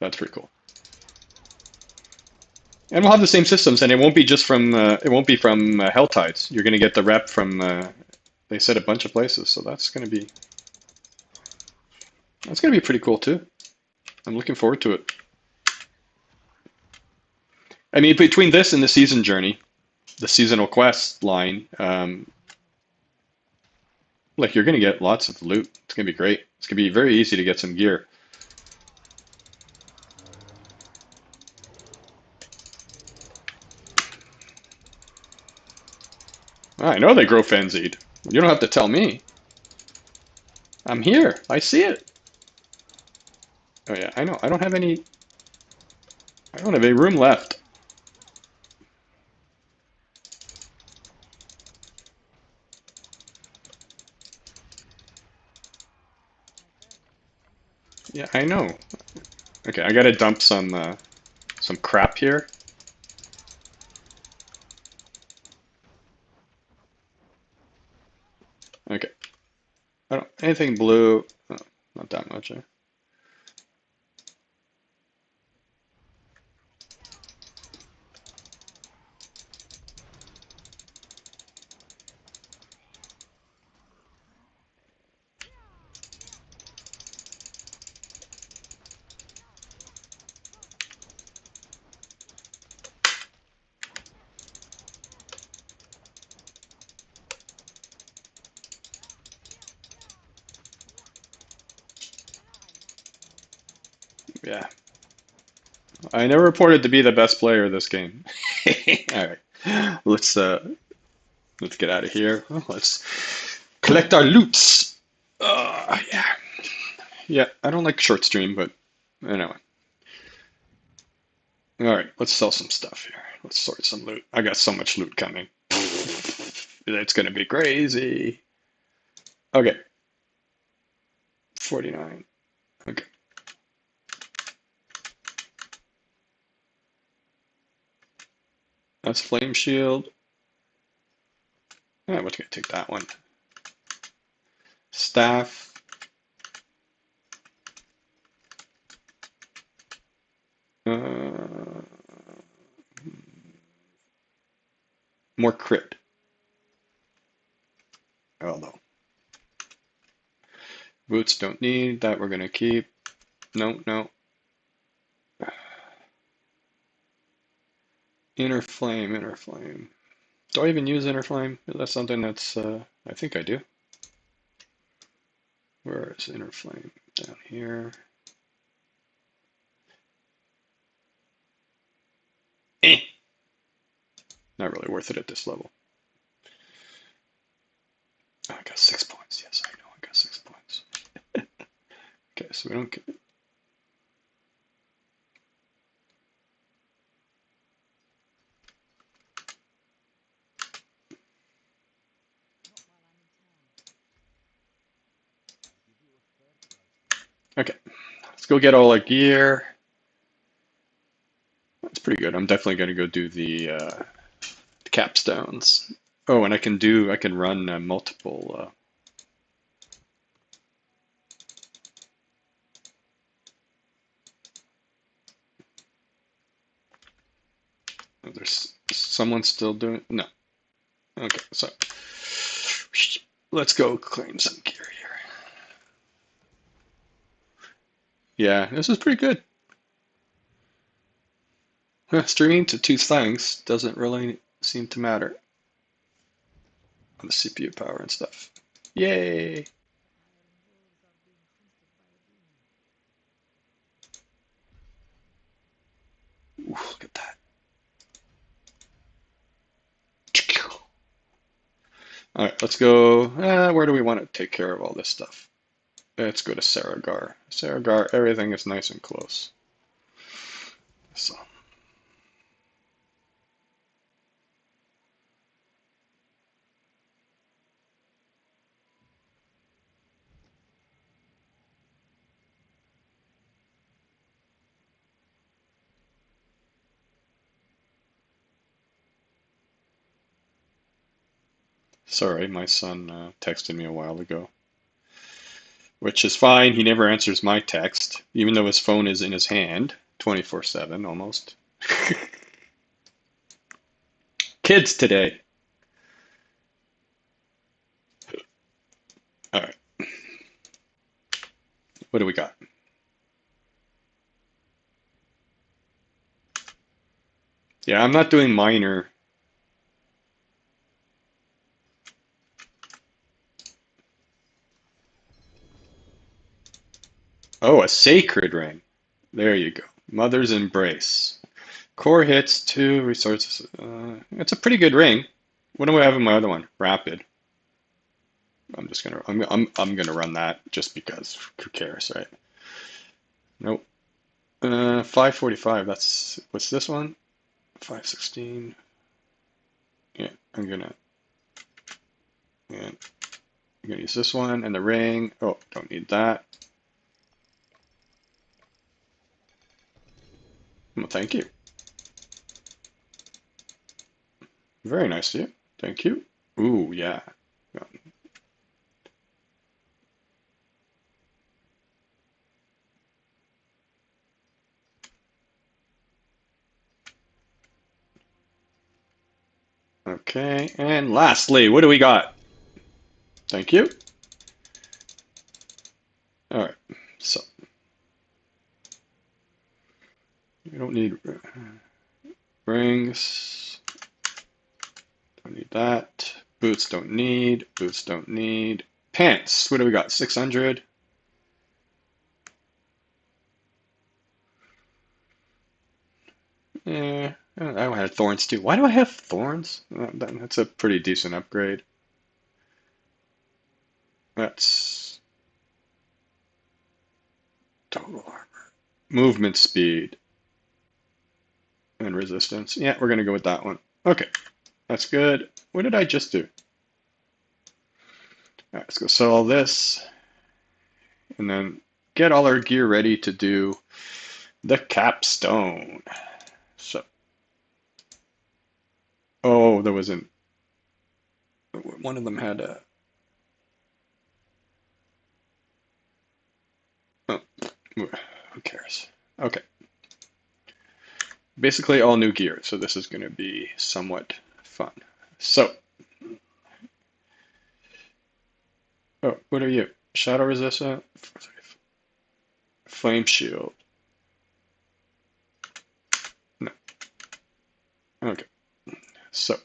That's pretty cool. And we'll have the same systems, and it won't be just from Hell Tides. You're going to get the rep from they said a bunch of places, so that's going to be pretty cool too. I'm looking forward to it. I mean, between this and the season journey, the seasonal quest line, like you're going to get lots of loot. It's going to be great. It's going to be very easy to get some gear. I know they grow fenzied. You don't have to tell me. I'm here. I see it. Oh yeah, I know. I don't have any. I don't have any room left. Yeah, I know. Okay, I gotta dump some crap here. Okay. I don't anything blue. Oh, not that much. Yeah. I never reported to be the best player of this game. All right. Let's get out of here. Let's collect our loots. Yeah. Yeah, I don't like short stream, but anyway. All right, let's sell some stuff here. Let's sort some loot. I got so much loot coming. It's gonna be crazy. Okay, 49. Okay, that's flame shield. Yeah, what's gonna take that one? Staff. Uh, more crit. Oh no. Boots don't need that. We're gonna keep. No, no. Inner flame, inner flame. Do I even use inner flame? Is that something that's? I think I do. Where is inner flame? Down here. Eh. Not really worth it at this level. Oh, I got 6 points. Yes, I know I got 6 points. Okay, so we don't get. Okay, let's go get all our gear. That's pretty good. I'm definitely going to go do the capstones. Oh, and I can run multiple. There's someone still doing. No. Okay, so let's go claim some gear here. Yeah, this is pretty good. Streaming to two things doesn't really seem to matter on the CPU power and stuff. Yay! All right, let's go. Where do we want to take care of all this stuff? Let's go to Saragar. Saragar, everything is nice and close. So, sorry, my son texted me a while ago, which is fine. He never answers my text, even though his phone is in his hand 24/7 almost. Kids today. All right, what do we got? Yeah, I'm not doing minor. Oh, a sacred ring. There you go. Mother's embrace. Core hits, two resources. It's a pretty good ring. What do I have in my other one? Rapid. I'm gonna run that just because. Who cares, right? Nope. 545. That's what's this one? 516. Yeah, yeah, I'm gonna use this one and the ring. Oh, don't need that. Well, thank you. Very nice of you. Thank you. Ooh, yeah. Okay, and lastly, what do we got? Thank you. All right, so we don't need rings. Don't need that. Boots don't need. Boots don't need. Pants. What do we got? 600. Yeah, I had thorns too. Why do I have thorns? That's a pretty decent upgrade. That's total armor. Movement speed and resistance. Yeah, we're gonna go with that one. Okay, that's good. What did I just do? All right, let's go sell all this and then get all our gear ready to do the capstone. So, oh, there wasn't. One of them had a. Oh, who cares? Okay. Basically all new gear, so this is going to be somewhat fun. So, oh, what are you? Shadow resistant? Flame shield. No. Okay. So,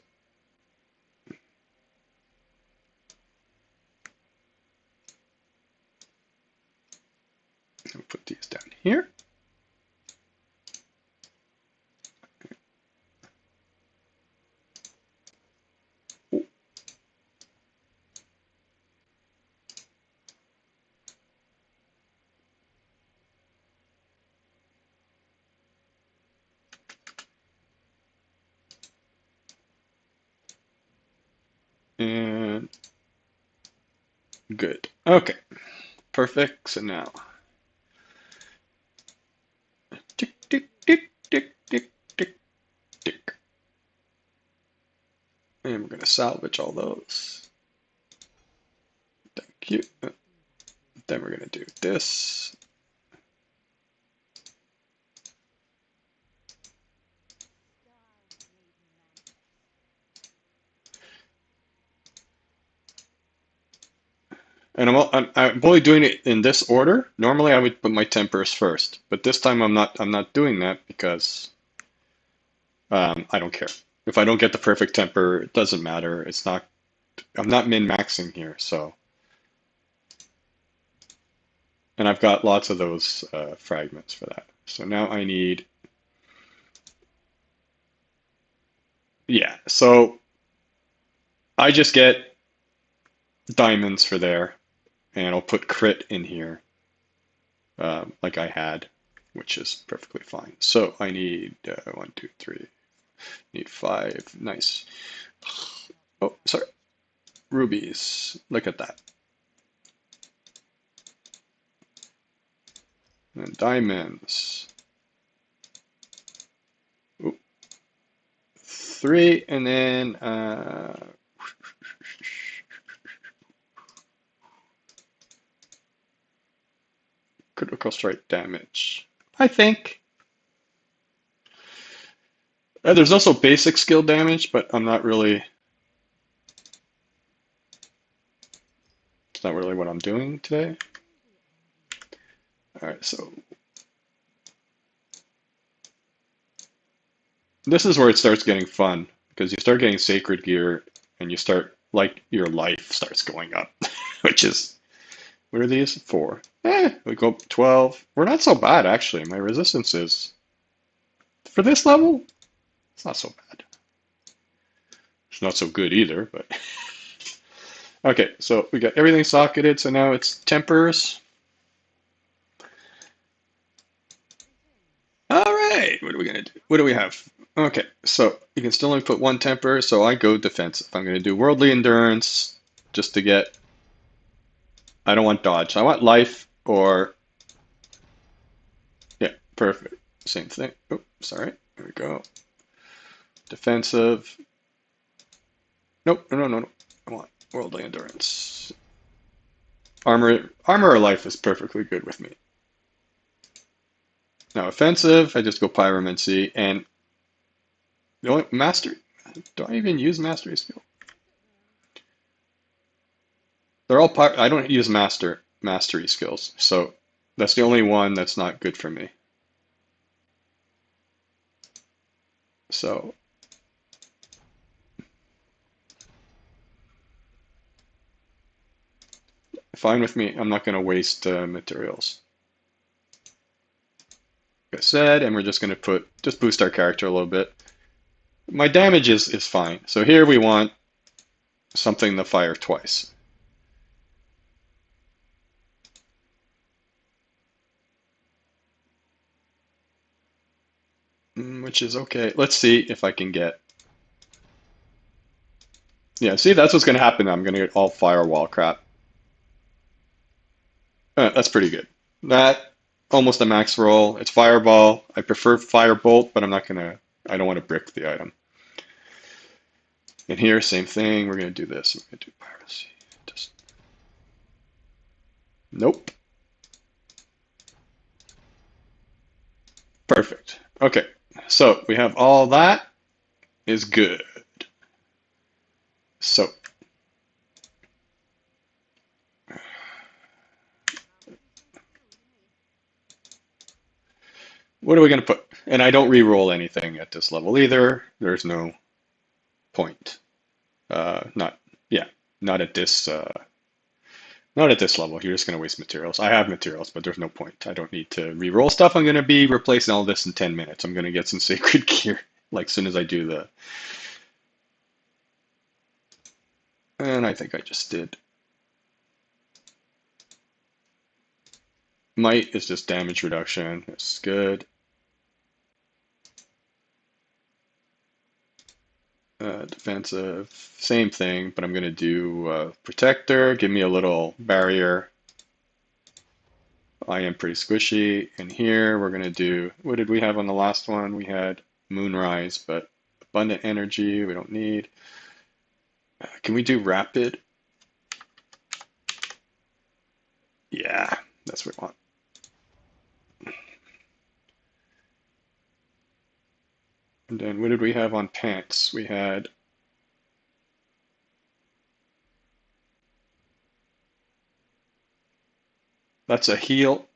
I'll put these down here. And good. Okay. Perfect. So now, tick, tick, tick, tick, tick, tick, tick. And we're going to salvage all those. Thank you. Then we're going to do this. And I'm only doing it in this order. Normally I would put my tempers first, but this time I'm not doing that because I don't care. If I don't get the perfect temper, it doesn't matter. I'm not min-maxing here, so. And I've got lots of those fragments for that. So now I need, yeah, so I just get diamonds for there, and I'll put crit in here, like I had, which is perfectly fine. So I need 1, 2, 3, need 5. Nice. Oh, sorry. Rubies. Look at that. And diamonds. Ooh. 3, and then critical strike damage. I think. There's also basic skill damage, but I'm not really. It's not really what I'm doing today. All right, so this is where it starts getting fun because you start getting sacred gear and you start like your life starts going up, which is what are these? 4. We go up 12. We're not so bad actually. My resistance is for this level, it's not so bad. It's not so good either, but okay, so we got everything socketed, so now it's tempers. All right, what are we gonna do? What do we have? Okay, so you can still only put 1 temper, so I go defensive. I'm gonna do worldly endurance just to get. I don't want dodge. I want life or yeah, perfect. Same thing. Oh, sorry. There we go. Defensive. Nope. No, no, no, no. I want worldly endurance. Armor or life is perfectly good with me. Now offensive, I just go pyromancy and the only mastery. Do I even use mastery skill? They're all I don't use mastery skills, so that's the only one that's not good for me. So fine with me. I'm not going to waste materials. Like I said, and we're just going to just boost our character a little bit. My damage is fine. So here we want something to fire twice. Which is okay. Let's see if I can get. Yeah, see, that's what's going to happen. I'm going to get all firewall crap. That's pretty good. That almost a max roll. It's fireball. I prefer firebolt, but I don't want to brick the item. And here, same thing. We're going to do this. We're going to do piracy. Just nope. Perfect. Okay, so we have all that is good. So what are we going to put? And I don't re-roll anything at this level either. There's no point. Not yeah, not at this not at this level. You're just going to waste materials. I have materials, but there's no point. I don't need to re-roll stuff. I'm going to be replacing all this in 10 minutes. I'm going to get some sacred gear like as soon as I do the. And I think I just did. Might is just damage reduction. It's good. Defensive, same thing, but I'm going to do protector. Give me a little barrier. I am pretty squishy. And here we're going to do, what did we have on the last one? We had Moonrise, but abundant energy we don't need. Can we do rapid? Yeah, that's what we want. And then what did we have on pants? We had that's a heal.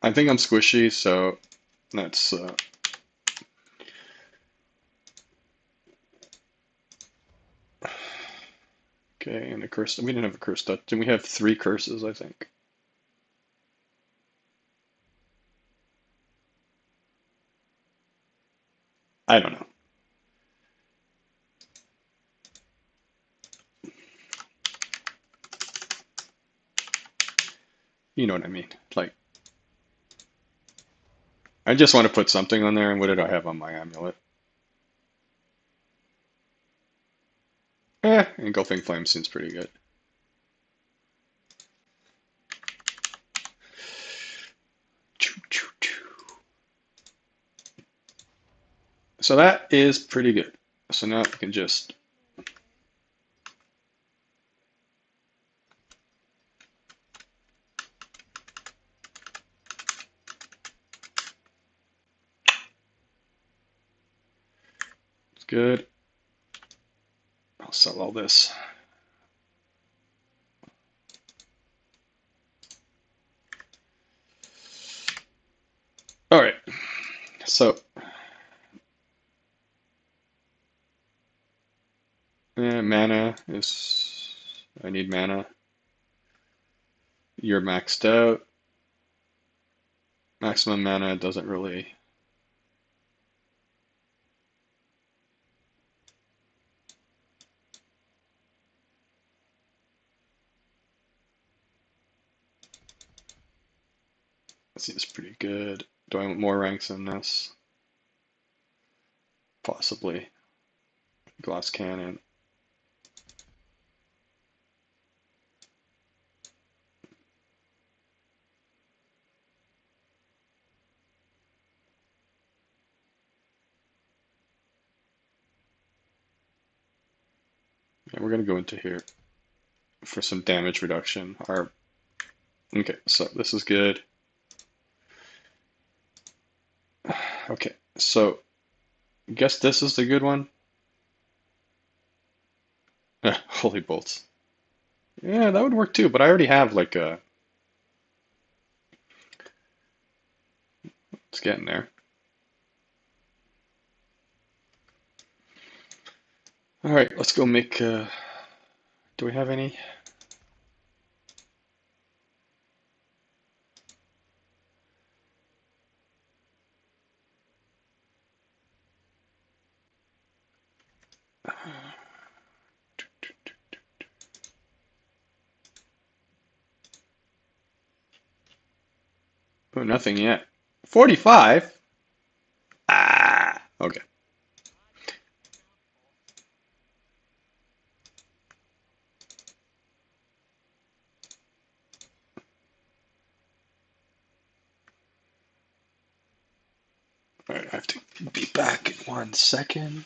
I think I'm squishy, so that's okay. And a curse. We didn't have a curse touch. Did we have 3 curses? I think. I don't know. you know what I mean. Like, I just want to put something on there, and what did I have on my amulet? Engulfing Flame seems pretty good. So that is pretty good. So now we can just it's good. I'll sell all this. All right. So mana is I need mana. You're maxed out. Maximum mana doesn't really. Seems pretty good. Do I want more ranks than this? Possibly. Glass cannon. Yeah, we're gonna go into here for some damage reduction. Okay, so this is good. Okay, so I guess this is the good one. Holy bolts. Yeah, that would work too, but I already have like a. It's getting there. All right, let's go make. Do we have any? Oh, nothing yet. 45? Ah, okay. All right, I have to be back in 1 second.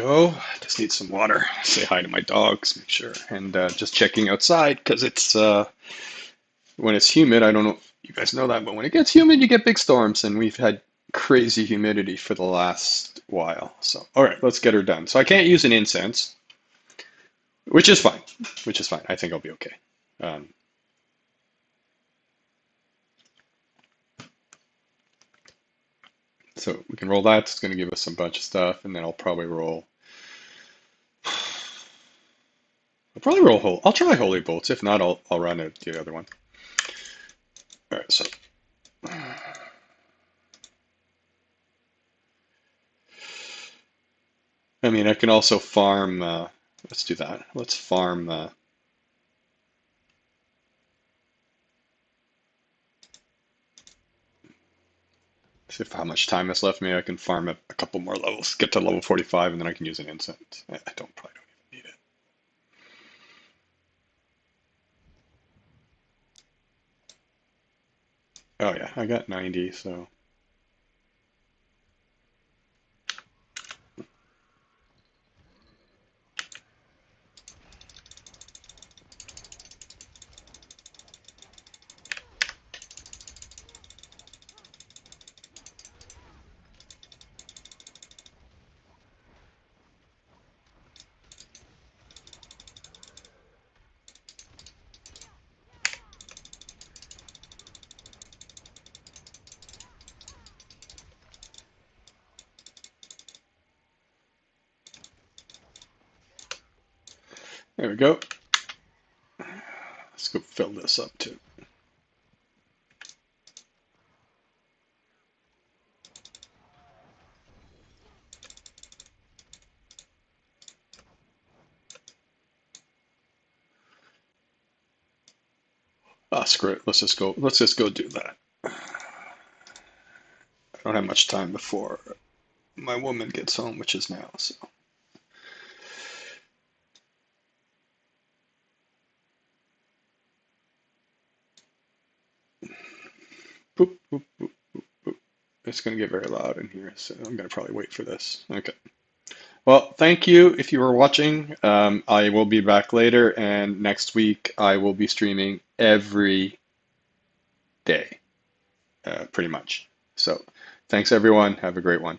go. Just need some water. Say hi to my dogs, make sure, and just checking outside because it's when it's humid. I don't know if you guys know that, but when it gets humid, you get big storms, and we've had crazy humidity for the last while. So, all right, let's get her done. So I can't use an incense, which is fine. Which is fine. I think I'll be okay. Um, so we can roll that. It's going to give us some bunch of stuff, and then I'll probably roll. I'll probably roll whole. I'll try holy bolts. If not, I'll run it the other one. All right. So I mean, I can also farm. Let's do that. Let's farm. See if how much time is left. Maybe I can farm a couple more levels, get to level 45, and then I can use an incense. I don't probably don't even need it. Oh yeah, I got 90, so there we go. Let's go fill this up too. Ah, screw it. Let's just go. Let's just go do that. I don't have much time before my woman gets home, which is now. So, boop, boop, boop, boop. It's going to get very loud in here, so I'm going to probably wait for this. Okay. Well, thank you if you were watching. I will be back later, and next week I will be streaming every day, pretty much. So, thanks everyone. Have a great one.